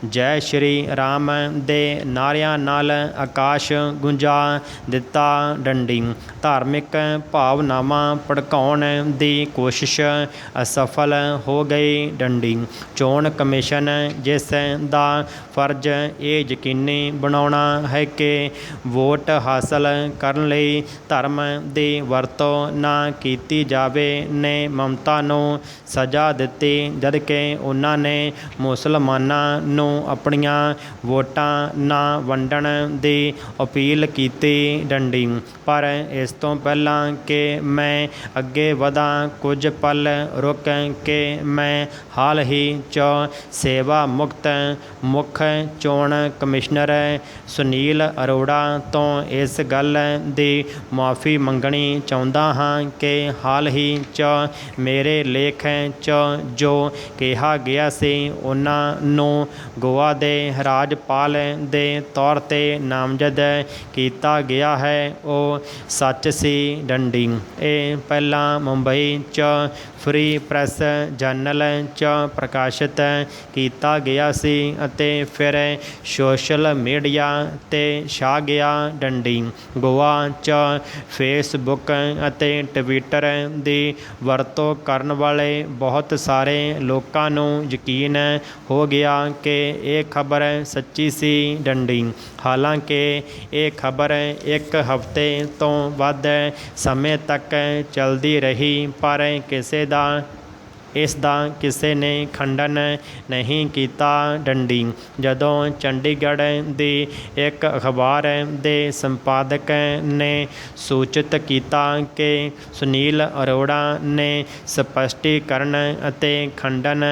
ਜੈ ਸ਼੍ਰੀ ਰਾਮ ਦੇ ਨਾਅਰਿਆਂ ਨਾਲ ਆਕਾਸ਼ ਗੁੰਜਾ ਦਿੱਤਾ। ਡੰਡੀ ਧਾਰਮਿਕ ਭਾਵਨਾਵਾਂ ਭੜਕਾਉਣ ਦੀ ਕੋਸ਼ਿਸ਼ ਅਸਫਲ ਹੋ ਗਈ। ਡੰਡੀ ਚੋਣ ਕਮਿਸ਼ਨ, ਜਿਸ ਦਾ ਫਰਜ਼ ਇਹ ਯਕੀਨੀ ਬਣਾਉਣਾ ਹੈ ਕਿ ਵੋਟ ਹਾਸਲ ਕਰਨ ਲਈ ਧਰਮ ਦੀ ਵਰਤੋਂ ਨਾ ਕੀਤੀ ਜਾਵੇ, ਨੇ ਮਮਤਾ ਨੂੰ ਸਜ਼ਾ ਦਿੱਤੀ, ਜਦਕਿ ਉਹਨਾਂ ਨੇ ਮੁਸਲਮਾਨਾਂ ਨੂੰ ਆਪਣੀਆਂ ਵੋਟਾਂ ਨਾ ਵੰਡਣ ਦੀ ਅਪੀਲ ਕੀਤੀ। ਡੰਡੀ ਪਰ ਇਸ ਤੋਂ ਪਹਿਲਾਂ ਕਿ ਮੈਂ ਅੱਗੇ ਵਧਾਂ, ਕੁਝ ਪਲ ਰੁਕ ਕੇ ਮੈਂ ਹਾਲ ਹੀ 'ਚ ਸੇਵਾ ਮੁਕਤ ਮੁੱਖ ਚੋਣ ਕਮਿਸ਼ਨਰ ਸੁਨੀਲ ਅਰੋੜਾ ਤੋਂ ਇਸ ਗੱਲ ਦੀ ਮੁਆਫ਼ੀ ਮੰਗਣੀ ਚਾਹੁੰਦਾ ਹਾਂ ਕਿ ਹਾਲ ਹੀ 'ਚ ਮੇਰੇ ਲੇਖ 'ਚ ਜੋ ਕਿਹਾ ਗਿਆ ਸੀ ਉਹਨਾਂ ਨੂੰ ਗੋਆ ਦੇ ਰਾਜਪਾਲ ਦੇ ਤੌਰ 'ਤੇ ਨਾਮਜ਼ਦ ਕੀਤਾ ਗਿਆ ਹੈ, ਉਹ ਸੱਚ ਸੀ। ਡੰਡੀ ਇਹ ਪਹਿਲਾਂ ਮੁੰਬਈ 'ਚ ਫ੍ਰੀ ਪ੍ਰੈਸ ਜਰਨਲ 'ਚ ਪ੍ਰਕਾਸ਼ਿਤ ਕੀਤਾ ਗਿਆ ਸੀ ਅਤੇ ਫਿਰ ਸੋਸ਼ਲ ਮੀਡੀਆ 'ਤੇ ਛਾ ਗਿਆ। ਡੰਡੀ ਗੋਆ 'ਚ ਫੇਸਬੁੱਕ ਅਤੇ ਟਵਿੱਟਰ ਦੀ ਵਰਤੋਂ ਕਰਨ ਵਾਲੇ ਬਹੁਤ ਸਾਰੇ ਲੋਕਾਂ ਨੂੰ ਯਕੀਨ ਹੋ ਗਿਆ ਕਿ ਇਹ ਖਬਰ ਸੱਚੀ ਸੀ। ਡੰਡੀ ਹਾਲਾਂਕਿ ਇਹ ਖਬਰ ਇੱਕ ਹਫ਼ਤੇ ਤੋਂ ਵੱਧ ਸਮੇਂ ਤੱਕ ਚੱਲਦੀ ਰਹੀ, ਪਰ ਇਸ ਦਾ ਕਿਸੇ ਨੇ ਖੰਡਨ ਨਹੀਂ ਕੀਤਾ। ਡੰਡੀ ਜਦੋਂ ਚੰਡੀਗੜ੍ਹ ਦੀ ਇੱਕ ਅਖਬਾਰ ਦੇ ਸੰਪਾਦਕ ਨੇ ਸੂਚਿਤ ਕੀਤਾ ਕਿ ਸੁਨੀਲ ਅਰੋੜਾ ਨੇ ਸਪਸ਼ਟੀਕਰਨ ਅਤੇ ਖੰਡਨ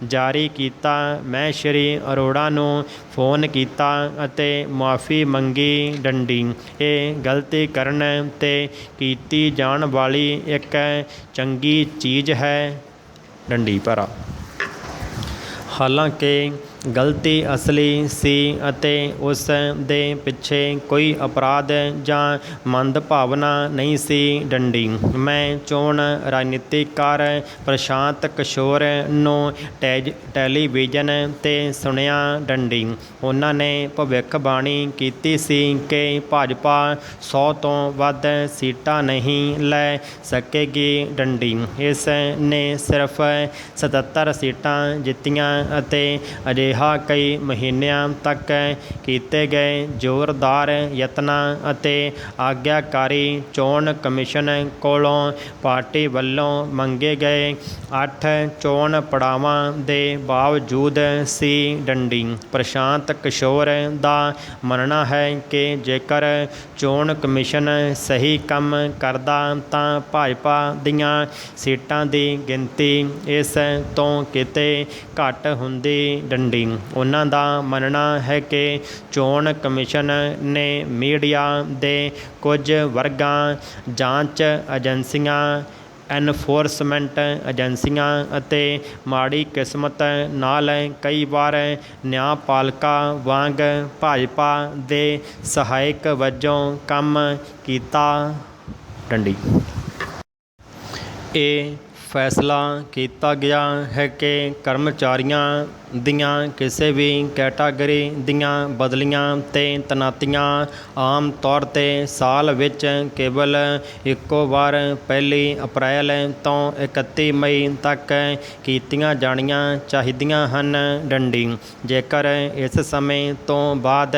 ਜਾਰੀ ਕੀਤਾ, ਮੈਂ ਸ਼੍ਰੀ ਅਰੋੜਾ ਨੂੰ ਫ਼ੋਨ ਕੀਤਾ ਅਤੇ ਮੁਆਫ਼ੀ ਮੰਗੀ। ਡੰਡੀ ਇਹ ਗਲਤੀ ਕਰਨ 'ਤੇ ਕੀਤੀ ਜਾਣ ਵਾਲੀ ਇੱਕ ਚੰਗੀ ਚੀਜ਼ ਹੈ। ਡੰਡੀ ਭਰਾ ਹਾਲਾਂਕਿ ਗਲਤੀ ਅਸਲੀ ਸੀ ਅਤੇ ਉਸ ਦੇ ਪਿੱਛੇ ਕੋਈ ਅਪਰਾਧ ਜਾਂ ਮੰਦ ਭਾਵਨਾ ਨਹੀਂ ਸੀ। ਡੰਡੀ। ਮੈਂ ਚੋਣ ਰਾਜਨੀਤੀਕਾਰ ਪ੍ਰਸ਼ਾਂਤ ਕਿਸ਼ੋਰ ਨੂੰ ਟੈਲੀਵਿਜ਼ਨ 'ਤੇ ਸੁਣਿਆ। ਡੰਡੀ। ਉਹਨਾਂ ਨੇ ਭਵਿੱਖਬਾਣੀ ਕੀਤੀ ਸੀ ਕਿ ਭਾਜਪਾ 100 ਤੋਂ ਵੱਧ ਸੀਟਾਂ ਨਹੀਂ ਲੈ ਸਕੇਗੀ। ਡੰਡੀ। ਇਸ ਨੇ ਸਿਰਫ 77 ਸੀਟਾਂ ਜਿੱਤੀਆਂ ਅਤੇ ਅਜਿਹਾ ਕਈ ਮਹੀਨਿਆਂ ਤੱਕ ਕੀਤੇ ਗਏ ਜ਼ੋਰਦਾਰ ਯਤਨਾਂ ਅਤੇ ਆਗਿਆਕਾਰੀ ਚੋਣ ਕਮਿਸ਼ਨ ਕੋਲੋਂ ਪਾਰਟੀ ਵੱਲੋਂ ਮੰਗੇ ਗਏ 8 ਚੋਣ ਪੜਾਵਾਂ ਦੇ ਬਾਵਜੂਦ ਸੀ। ਡੰਡੀ। ਪ੍ਰਸ਼ਾਂਤ ਕਿਸ਼ੋਰ ਦਾ ਮੰਨਣਾ ਹੈ ਕਿ ਜੇਕਰ ਚੋਣ ਕਮਿਸ਼ਨ ਸਹੀ ਕੰਮ ਕਰਦਾ ਤਾਂ ਭਾਜਪਾ ਦੀਆਂ ਸੀਟਾਂ ਦੀ ਗਿਣਤੀ ਇਸ ਤੋਂ ਕਿਤੇ ਘੱਟ ਹੁੰਦੀ। ਡੰਡੀ। ਉਹਨਾਂ ਦਾ ਮੰਨਣਾ ਹੈ ਕਿ ਚੋਣ ਕਮਿਸ਼ਨ ਨੇ ਮੀਡੀਆ ਦੇ ਕੁਝ ਵਰਗਾਂ, ਜਾਂਚ ਏਜੰਸੀਆਂ, ਐਨਫੋਰਸਮੈਂਟ ਏਜੰਸੀਆਂ ਅਤੇ ਮਾੜੀ ਕਿਸਮਤ ਨਾਲ ਕਈ ਵਾਰ ਨਿਆਂਪਾਲਕਾਂ ਵਾਂਗ ਭਾਜਪਾ ਦੇ ਸਹਾਇਕ ਵਜੋਂ ਕੰਮ ਕੀਤਾ। ਡੰਡੀ। ਇਹ ਫੈਸਲਾ ਕੀਤਾ ਗਿਆ ਹੈ ਕਿ ਕਰਮਚਾਰੀਆਂ ਦੀਆਂ ਕਿਸੇ ਵੀ ਕੈਟਾਗਰੀ ਦੀਆਂ ਬਦਲੀਆਂ ਤੇ ਤੈਨਾਤੀਆਂ ਆਮ ਤੌਰ 'ਤੇ ਸਾਲ ਵਿੱਚ ਕੇਵਲ ਇੱਕੋ ਵਾਰ 1 ਅਪ੍ਰੈਲ ਤੋਂ 31 ਮਈ ਤੱਕ ਕੀਤੀਆਂ ਜਾਣੀਆਂ ਚਾਹੀਦੀਆਂ ਹਨ। ਡੰਡੀ। ਜੇਕਰ ਇਸ ਸਮੇਂ ਤੋਂ ਬਾਅਦ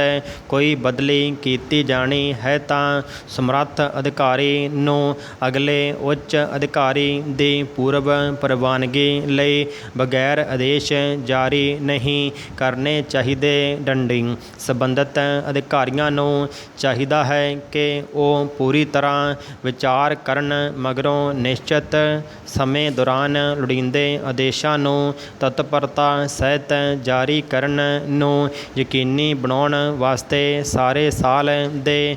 ਕੋਈ ਬਦਲੀ ਕੀਤੀ ਜਾਣੀ ਹੈ ਤਾਂ ਸਮਰੱਥ ਅਧਿਕਾਰੀ ਨੂੰ ਅਗਲੇ ਉੱਚ ਅਧਿਕਾਰੀ ਦੀ ਪੂਰਵ ਪ੍ਰਵਾਨਗੀ ਲਈ ਬਗੈਰ ਆਦੇਸ਼ ਜਾਰੀ ਨਹੀਂ ਕਰਨੇ ਚਾਹੀਦੇ। ਡੰਡੀ। ਸੰਬੰਧਿਤ ਅਧਿਕਾਰੀਆਂ ਨੂੰ ਚਾਹੀਦਾ ਹੈ ਕਿ ਉਹ ਪੂਰੀ ਤਰ੍ਹਾਂ ਵਿਚਾਰ ਕਰਨ ਮਗਰੋਂ ਨਿਸ਼ਚਿਤ ਸਮੇਂ ਦੌਰਾਨ ਲੋੜੀਂਦੇ ਆਦੇਸ਼ਾਂ ਨੂੰ ਤਤਪਰਤਾ ਸਹਿਤ ਜਾਰੀ ਕਰਨ ਨੂੰ ਯਕੀਨੀ ਬਣਾਉਣ ਵਾਸਤੇ ਸਾਰੇ ਸਾਲ ਦੇ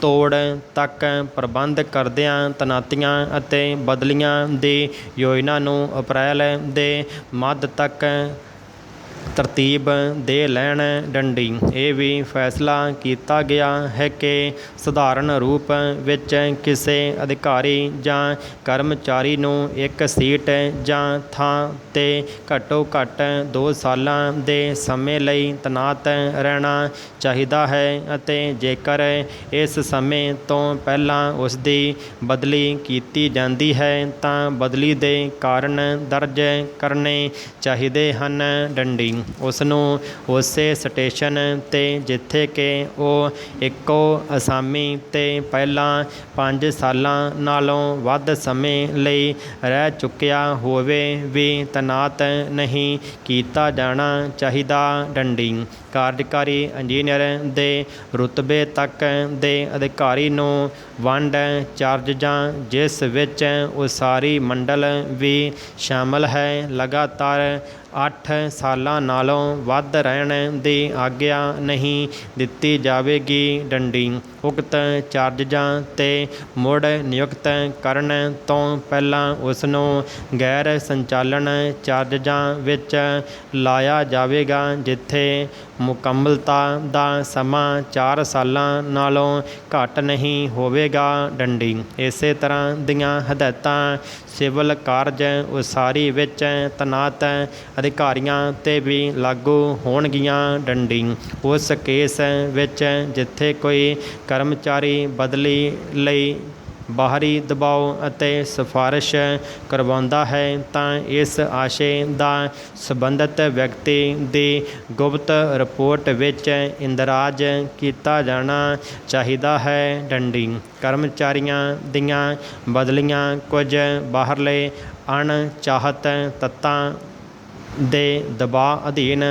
ਤੋੜ ਤੱਕ ਪ੍ਰਬੰਧ ਕਰਦਿਆਂ ਤੈਨਾਤੀਆਂ ਅਤੇ ਬਦਲੀਆਂ ਦੀ ਯੋਜਨਾ ਨੂੰ ਅਪ੍ਰੈਲ ਦੇ ਮੱਧ ਤੱਕ ਤਰਤੀਬ ਦੇ ਲੈਣ। ਡੰਡੀ। ਇਹ ਵੀ ਫੈਸਲਾ ਕੀਤਾ ਗਿਆ ਹੈ ਕਿ ਸਧਾਰਨ ਰੂਪ ਵਿੱਚ ਕਿਸੇ ਅਧਿਕਾਰੀ ਜਾਂ ਕਰਮਚਾਰੀ ਨੂੰ ਇੱਕ ਸੀਟ ਜਾਂ ਥਾਂ 'ਤੇ ਘੱਟੋ ਘੱਟ 2 ਸਾਲਾਂ ਦੇ ਸਮੇਂ ਲਈ ਤੈਨਾਤ ਰਹਿਣਾ ਚਾਹੀਦਾ ਹੈ ਅਤੇ ਜੇਕਰ ਇਸ ਸਮੇਂ ਤੋਂ ਪਹਿਲਾਂ ਉਸ ਦੀ ਬਦਲੀ ਕੀਤੀ ਜਾਂਦੀ ਹੈ ਤਾਂ ਬਦਲੀ ਦੇ ਕਾਰਨ ਦਰਜ ਕਰਨੇ ਚਾਹੀਦੇ ਹਨ। ਡੰਡੀ। ਉਸ ਨੂੰ ਉਸੇ ਸਟੇਸ਼ਨ 'ਤੇ ਜਿੱਥੇ ਕਿ ਉਹ ਇੱਕੋ ਅਸਾਮੀ 'ਤੇ ਪਹਿਲਾਂ 5 ਸਾਲਾਂ ਨਾਲੋਂ ਵੱਧ ਸਮੇਂ ਲਈ ਰਹਿ ਚੁੱਕਿਆ ਹੋਵੇ ਵੀ ਤੈਨਾਤ ਨਹੀਂ ਕੀਤਾ ਜਾਣਾ ਚਾਹੀਦਾ। ਡੰਡੀ। ਕਾਰਜਕਾਰੀ ਇੰਜੀਨੀਅਰ ਦੇ ਰੁਤਬੇ ਤੱਕ ਦੇ ਅਧਿਕਾਰੀ ਨੂੰ ਵੰਡ ਚਾਰਜ ਜਾਂ ਜਿਸ ਵਿੱਚ ਉਸਾਰੀ ਮੰਡਲ ਵੀ ਸ਼ਾਮਲ ਹੈ ਲਗਾਤਾਰ 8 ਸਾਲਾਂ ਨਾਲੋਂ ਵੱਧ ਰਹਿਣ ਦੀ ਆਗਿਆ ਨਹੀਂ ਦਿੱਤੀ ਜਾਵੇਗੀ। ਡੰਡੀ। ਉਕਤ ਚਾਰਜਾਂ 'ਤੇ ਮੁੜ ਨਿਯੁਕਤ ਕਰਨ ਤੋਂ ਪਹਿਲਾਂ ਉਸ ਨੂੰ ਗੈਰ ਸੰਚਾਲਨ ਚਾਰਜਾਂ ਵਿੱਚ ਲਾਇਆ ਜਾਵੇਗਾ ਜਿੱਥੇ ਮੁਕੰਮਲਤਾ ਦਾ ਸਮਾਂ 4 ਸਾਲਾਂ ਨਾਲੋਂ ਘੱਟ ਨਹੀਂ ਹੋਵੇਗਾ। ਡੰਡੀ। ਇਸੇ ਤਰ੍ਹਾਂ ਦੀਆਂ ਹਦਾਇਤਾਂ ਸਿਵਲ ਕਾਰਜ ਉਸਾਰੀ ਵਿੱਚ ਤੈਨਾਤ ਅਧਿਕਾਰੀਆਂ 'ਤੇ ਵੀ ਲਾਗੂ ਹੋਣਗੀਆਂ। ਡੰਡੀ। ਉਸ ਕੇਸ ਵਿੱਚ ਜਿੱਥੇ ਕੋਈ ਕਰਮਚਾਰੀ ਬਦਲੀ ਲਈ ਬਾਹਰੀ ਦਬਾਅ ਅਤੇ ਸਿਫਾਰਸ਼ ਕਰਵਾਉਂਦਾ ਹੈ ਤਾਂ ਇਸ ਆਸ਼ੇ ਦਾ ਸੰਬੰਧਿਤ ਵਿਅਕਤੀ ਦੀ ਗੁਪਤ ਰਿਪੋਰਟ ਵਿੱਚ ਇੰਦਰਾਜ ਕੀਤਾ ਜਾਣਾ ਚਾਹੀਦਾ ਹੈ। ਡੰਡੀ। ਕਰਮਚਾਰੀਆਂ ਦੀਆਂ ਬਦਲੀਆਂ ਕੁਝ ਬਾਹਰਲੇ ਅਣਚਾਹਤ ਤੱਤਾਂ ਦੇ ਦਬਾਅ ਅਧੀਨ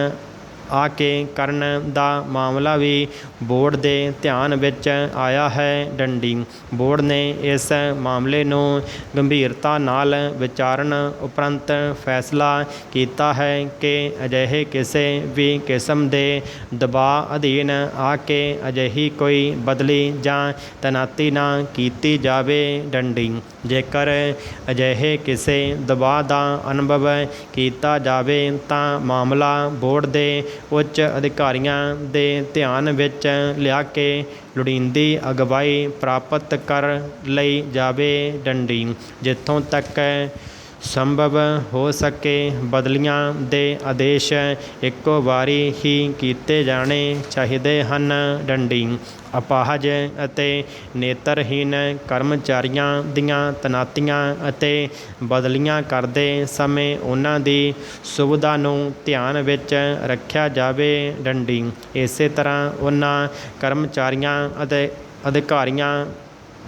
ਆ ਕੇ ਕਰਨ ਦਾ ਮਾਮਲਾ ਵੀ ਬੋਰਡ ਦੇ ਧਿਆਨ ਵਿੱਚ ਆਇਆ ਹੈ। ਡੰਡੀ ਬੋਰਡ ਨੇ ਇਸ ਮਾਮਲੇ ਨੂੰ ਗੰਭੀਰਤਾ ਨਾਲ ਵਿਚਾਰਨ ਉਪਰੰਤ ਫੈਸਲਾ ਕੀਤਾ ਹੈ ਕਿ ਅਜਿਹੇ ਕਿਸੇ ਵੀ ਕਿਸਮ ਦੇ ਦਬਾਅ ਅਧੀਨ ਆ ਕੇ ਅਜਿਹੀ ਕੋਈ ਬਦਲੀ ਜਾਂ ਤੈਨਾਤੀ ਨਾ ਕੀਤੀ ਜਾਵੇ। ਡੰਡੀ ਜੇਕਰ ਅਜਿਹੇ ਕਿਸੇ ਦਬਾਅ ਦਾ ਅਨੁਭਵ ਕੀਤਾ ਜਾਵੇ ਤਾਂ ਮਾਮਲਾ ਬੋਰਡ ਦੇ ਉੱਚ ਅਧਿਕਾਰੀਆਂ ਦੇ ਧਿਆਨ ਵਿੱਚ ਲਿਆ ਕੇ ਲੋੜੀਂਦੀ ਅਗਵਾਈ ਪ੍ਰਾਪਤ ਕਰ ਲਈ ਜਾਵੇ। ਡੰਡੀ ਜਿੱਥੋਂ ਤੱਕ ਸੰਭਵ ਹੋ ਸਕੇ ਬਦਲੀਆਂ ਦੇ ਆਦੇਸ਼ ਇੱਕੋ ਵਾਰੀ ਹੀ ਕੀਤੇ ਜਾਣੇ ਚਾਹੀਦੇ ਹਨ। ਡੰਡੀ ਅਪਾਹਜ ਅਤੇ ਨੇਤਰਹੀਨ ਕਰਮਚਾਰੀਆਂ ਦੀਆਂ ਤੈਨਾਤੀਆਂ ਅਤੇ ਬਦਲੀਆਂ ਕਰਦੇ ਸਮੇਂ ਉਹਨਾਂ ਦੀ ਸੁਵਿਧਾ ਨੂੰ ਧਿਆਨ ਵਿੱਚ ਰੱਖਿਆ ਜਾਵੇ। ਡੰਡੀ ਇਸੇ ਤਰ੍ਹਾਂ ਉਹਨਾਂ ਕਰਮਚਾਰੀਆਂ ਅਤੇ ਅਧਿਕਾਰੀਆਂ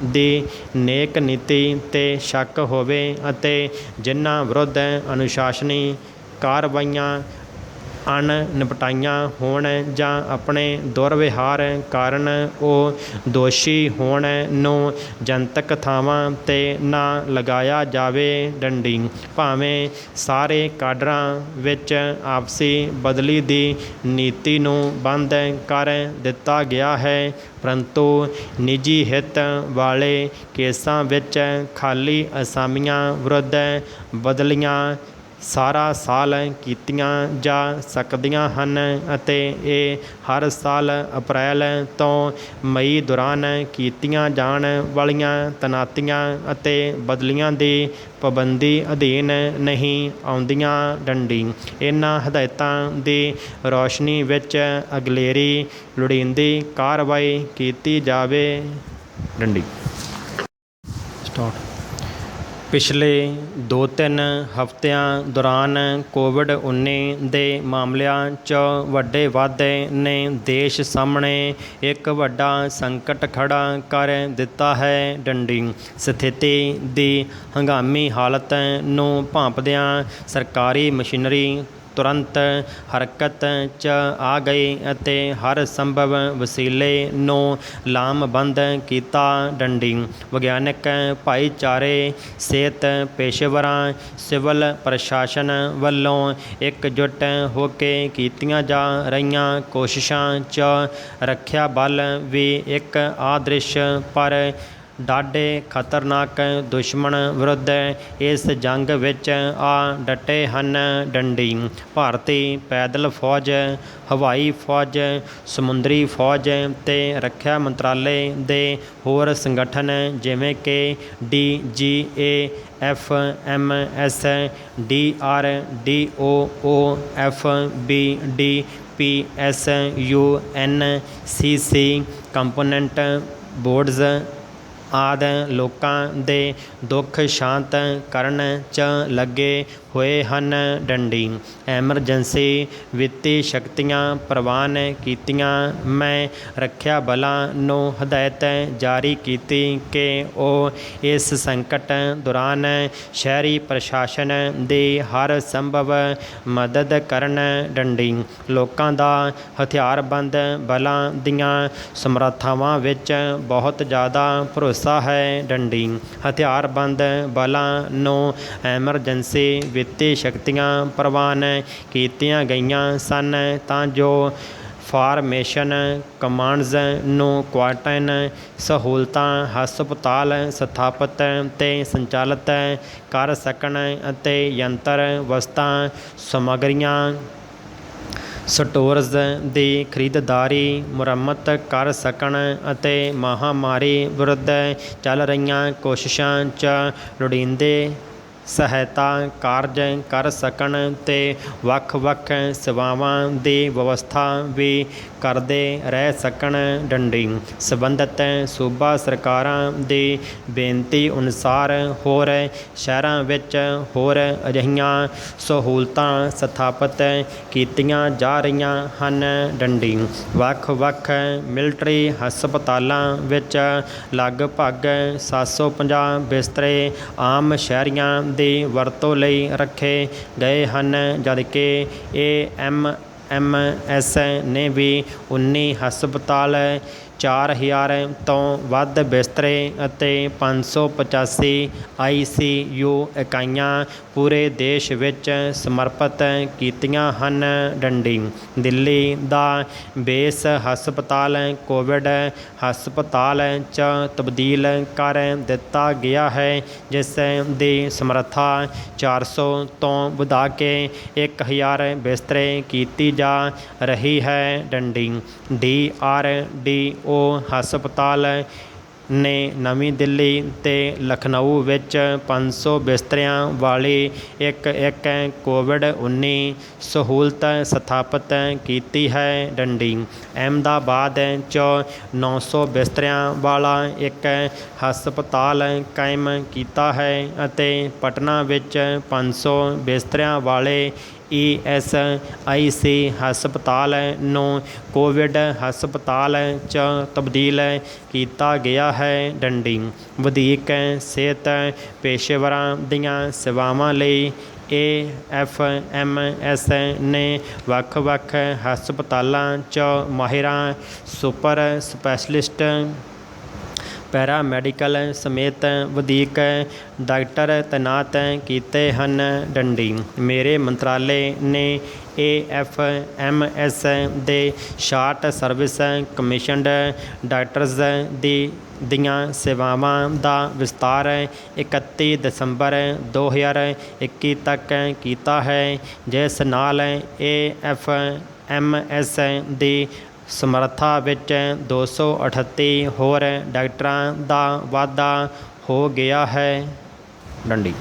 ਦੀ ਨੇਕ ਨੀਤੀ 'ਤੇ ਸ਼ੱਕ ਹੋਵੇ ਅਤੇ ਜਿਨ੍ਹਾਂ ਵਿਰੁੱਧ ਅਨੁਸ਼ਾਸਨੀ ਕਾਰਵਾਈਆਂ ਅਣਨਿਪਟਾਈਆਂ ਹੋਣ ਜਾਂ ਆਪਣੇ ਦੁਰਵਿਹਾਰ ਕਾਰਨ ਉਹ ਦੋਸ਼ੀ ਹੋਣ ਨੂੰ ਜਨਤਕ ਥਾਵਾਂ 'ਤੇ ਨਾ ਲਗਾਇਆ ਜਾਵੇ। ਡੰਡੀ ਭਾਵੇਂ ਸਾਰੇ ਕਾਡਰਾਂ ਵਿੱਚ ਆਪਸੀ ਬਦਲੀ ਦੀ ਨੀਤੀ ਨੂੰ ਬੰਦ ਕਰ ਦਿੱਤਾ ਗਿਆ ਹੈ, ਪਰੰਤੂ ਨਿੱਜੀ ਹਿੱਤ ਵਾਲੇ ਕੇਸਾਂ ਵਿੱਚ ਖਾਲੀ ਅਸਾਮੀਆਂ ਵਿਰੁੱਧ ਬਦਲੀਆਂ ਸਾਰਾ ਸਾਲ ਕੀਤੀਆਂ ਜਾ ਸਕਦੀਆਂ ਹਨ ਅਤੇ ਇਹ ਹਰ ਸਾਲ ਅਪ੍ਰੈਲ ਤੋਂ ਮਈ ਦੌਰਾਨ ਕੀਤੀਆਂ ਜਾਣ ਵਾਲੀਆਂ ਤੈਨਾਤੀਆਂ ਅਤੇ ਬਦਲੀਆਂ ਦੀ ਪਾਬੰਦੀ ਅਧੀਨ ਨਹੀਂ ਆਉਂਦੀਆਂ। ਡੰਡੀ ਇਹਨਾਂ ਹਦਾਇਤਾਂ ਦੀ ਰੌਸ਼ਨੀ ਵਿੱਚ ਅਗਲੇਰੀ ਲੋੜੀਂਦੀ ਕਾਰਵਾਈ ਕੀਤੀ ਜਾਵੇ। ਡੰਡੀ ਸਟਾਰਟ ਪਿਛਲੇ 2-3 ਹਫ਼ਤਿਆਂ ਦੌਰਾਨ ਕੋਵਿਡ-19 ਦੇ ਮਾਮਲਿਆਂ 'ਚ ਵੱਡੇ ਵਾਧੇ ਨੇ ਦੇਸ਼ ਸਾਹਮਣੇ ਇੱਕ ਵੱਡਾ ਸੰਕਟ ਖੜ੍ਹਾ ਕਰ ਦਿੱਤਾ ਹੈ। ਡੰਡੀ ਸਥਿਤੀ ਦੀ ਹੰਗਾਮੀ ਹਾਲਤ ਨੂੰ ਭਾਂਪਦਿਆਂ ਸਰਕਾਰੀ ਮਸ਼ੀਨਰੀ ਤੁਰੰਤ ਹਰਕਤ 'ਚ ਆ ਗਈ ਅਤੇ ਹਰ ਸੰਭਵ ਵਸੀਲੇ ਨੂੰ ਲਾਮਬੰਦ ਕੀਤਾ। ਡੰਡੀ ਵਿਗਿਆਨਕ ਭਾਈਚਾਰੇ, ਸਿਹਤ ਪੇਸ਼ੇਵਰਾਂ, ਸਿਵਲ ਪ੍ਰਸ਼ਾਸਨ ਵੱਲੋਂ ਇਕਜੁੱਟ ਹੋ ਕੇ ਕੀਤੀਆਂ ਜਾ ਰਹੀਆਂ ਕੋਸ਼ਿਸ਼ਾਂ 'ਚ ਰੱਖਿਆ ਬਲ ਵੀ ਇੱਕ ਆਦ੍ਰਿਸ਼ ਪਰ ਡਾਢੇ ਖਤਰਨਾਕ ਦੁਸ਼ਮਣ ਵਿਰੁੱਧ ਇਸ ਜੰਗ ਵਿੱਚ ਆ ਡਟੇ ਹਨ। ਡੰਡੀ ਭਾਰਤੀ ਪੈਦਲ ਫੌਜ, ਹਵਾਈ ਫੌਜ, ਸਮੁੰਦਰੀ ਫੌਜ ਤੇ ਰੱਖਿਆ ਮੰਤਰਾਲੇ ਦੇ ਹੋਰ ਸੰਗਠਨ ਜਿਵੇਂ ਕਿ DGA, FMS, DRDO, FBD, PSU, NCC, component boards ਆਦਿ ਲੋਕਾਂ ਦੇ ਦੁੱਖ ਸ਼ਾਂਤ ਕਰਨ 'ਚ ਲੱਗੇ ਹੋਏ ਹਨ। ਡੰਡੀ ਐਮਰਜੈਂਸੀ ਵਿੱਤੀ ਸ਼ਕਤੀਆਂ ਪ੍ਰਵਾਨ ਕੀਤੀਆਂ। ਮੈਂ ਰੱਖਿਆ ਬਲਾਂ ਨੂੰ ਹਦਾਇਤ ਜਾਰੀ ਕੀਤੀ ਕਿ ਉਹ ਇਸ ਸੰਕਟ ਦੌਰਾਨ ਸ਼ਹਿਰੀ ਪ੍ਰਸ਼ਾਸਨ ਦੀ ਹਰ ਸੰਭਵ ਮਦਦ ਕਰਨ। ਡੰਡੀ ਲੋਕਾਂ ਦਾ ਹਥਿਆਰਬੰਦ ਬਲਾਂ ਦੀਆਂ ਸਮਰੱਥਾਵਾਂ ਵਿੱਚ ਬਹੁਤ ਜ਼ਿਆਦਾ ਭਰੋਸਾ ਹੈ। ਡੰਡੀ ਹਥਿਆਰਬੰਦ ਬਲਾਂ ਨੂੰ ਐਮਰਜੈਂਸੀ ਵਿੱਤੀ ਸ਼ਕਤੀਆਂ ਪ੍ਰਵਾਨ ਕੀਤੀਆਂ ਗਈਆਂ ਸਨ ਤਾਂ ਜੋ ਫਾਰਮੇਸ਼ਨ ਕਮਾਂਡਜ਼ ਨੂੰ ਕੁਆਰੰਟਾਈਨ ਸਹੂਲਤਾਂ, ਹਸਪਤਾਲ ਸਥਾਪਿਤ ਤੇ ਸੰਚਾਲਿਤ ਕਰ ਸਕਣ ਅਤੇ ਯੰਤਰ, ਵਸਤਾਂ, ਸਮੱਗਰੀਆਂ, ਸਟੋਰਜ਼ ਦੀ ਖਰੀਦਦਾਰੀ, ਮੁਰੰਮਤ ਕਰ ਸਕਣ ਅਤੇ ਮਹਾਂਮਾਰੀ ਵਿਰੁੱਧ ਚੱਲ ਰਹੀਆਂ ਕੋਸ਼ਿਸ਼ਾਂ 'ਚ ਲੋੜੀਂਦੇ ਸਹਾਇਤਾ ਕਾਰਜ ਕਰ ਸਕਣ ਤੇ ਵੱਖ-ਵੱਖ ਸੇਵਾਵਾਂ ਦੀ ਵਿਵਸਥਾ ਵੀ ਕਰਦੇ ਰਹਿ ਸਕਣ। ਡੰਡੀ ਸੰਬੰਧਿਤ ਸੂਬਾ ਸਰਕਾਰਾਂ ਦੀ ਬੇਨਤੀ ਅਨੁਸਾਰ ਹੋਰ ਸ਼ਹਿਰਾਂ ਵਿੱਚ ਹੋਰ ਅਜਿਹੀਆਂ ਸਹੂਲਤਾਂ ਸਥਾਪਿਤ ਕੀਤੀਆਂ ਜਾ ਰਹੀਆਂ ਹਨ। ਡੰਡੀ ਵੱਖ-ਵੱਖ ਮਿਲਟਰੀ ਹਸਪਤਾਲਾਂ ਵਿੱਚ ਲਗਭਗ 750 ਬਿਸਤਰੇ ਆਮ ਸ਼ਹਿਰੀਆਂ ਦੀ ਵਰਤੋਂ ਲਈ ਰੱਖੇ ਗਏ ਹਨ, ਜਦਕਿ MS ਨੇ ਵੀ 19 ਹਸਪਤਾਲ, 4000 ਤੋਂ ਵੱਧ ਬਿਸਤਰੇ ਅਤੇ 585 ICU ਇਕਾਈਆਂ ਪੂਰੇ ਦੇਸ਼ ਵਿੱਚ ਸਮਰਪਿਤ ਕੀਤੀਆਂ ਹਨ। ਡੰਡੀ ਦਿੱਲੀ ਦਾ ਬੇਸ ਹਸਪਤਾਲ ਕੋਵਿਡ ਹਸਪਤਾਲ 'ਚ ਤਬਦੀਲ ਕਰ ਦਿੱਤਾ ਗਿਆ ਹੈ, ਜਿਸ ਦੀ ਸਮਰੱਥਾ 400 ਤੋਂ ਵਧਾ ਕੇ 1000 ਬਿਸਤਰੇ ਕੀਤੀ ਜਾ ਰਹੀ ਹੈ। ਡੰਡੀ DRDO ਹਸਪਤਾਲ ਨੇ ਨਵੀਂ ਦਿੱਲੀ ਤੇ ਲਖਨਊ ਵਿੱਚ 500 ਬਿਸਤਰਿਆਂ ਵਾਲੀ ਇੱਕ COVID-19 ਸਹੂਲਤ ਸਥਾਪਿਤ ਕੀਤੀ ਹੈ। ਡੰਡੀ ਅਹਿਮਦਾਬਾਦ 'ਚ 900 ਬਿਸਤਰਿਆਂ ਵਾਲਾ ਇੱਕ ਹਸਪਤਾਲ ਕਾਇਮ ਕੀਤਾ ਹੈ ਅਤੇ ਪਟਨਾ ਵਿੱਚ 500 ਬਿਸਤਰਿਆਂ ਵਾਲੇ ESIC ਹਸਪਤਾਲ ਨੂੰ ਕੋਵਿਡ ਹਸਪਤਾਲ 'ਚ ਤਬਦੀਲ ਕੀਤਾ ਗਿਆ ਹੈ। ਡੰਡੀ ਵਧੀਕ ਸਿਹਤ ਪੇਸ਼ੇਵਰਾਂ ਦੀਆਂ ਸੇਵਾਵਾਂ ਲਈ AFMS ਨੇ ਵੱਖ-ਵੱਖ ਹਸਪਤਾਲਾਂ 'ਚ ਮਾਹਿਰਾਂ, ਸੁਪਰ ਸਪੈਸ਼ਲਿਸਟ, ਪੈਰਾਮੈਡੀਕਲ ਸਮੇਤ ਵਧੀਕ ਡਾਕਟਰ ਤੈਨਾਤ ਕੀਤੇ ਹਨ। ਡੰਡੀ ਮੇਰੇ ਮੰਤਰਾਲੇ ਨੇ AFMS ਦੇ ਸ਼ਾਰਟ ਸਰਵਿਸ ਕਮਿਸ਼ਨਡ ਡਾਕਟਰਜ਼ ਦੀਆਂ ਸੇਵਾਵਾਂ ਦਾ ਵਿਸਤਾਰ 31 ਦਸੰਬਰ 2021 ਤੱਕ ਕੀਤਾ ਹੈ, ਜਿਸ ਨਾਲ AFMS ਦੀ ਸਮਰੱਥਾ ਵਿੱਚ 238 ਹੋਰ ਡਾਕਟਰਾਂ ਦਾ ਵਾਧਾ ਹੋ ਗਿਆ ਹੈ। ਡੰਡੀ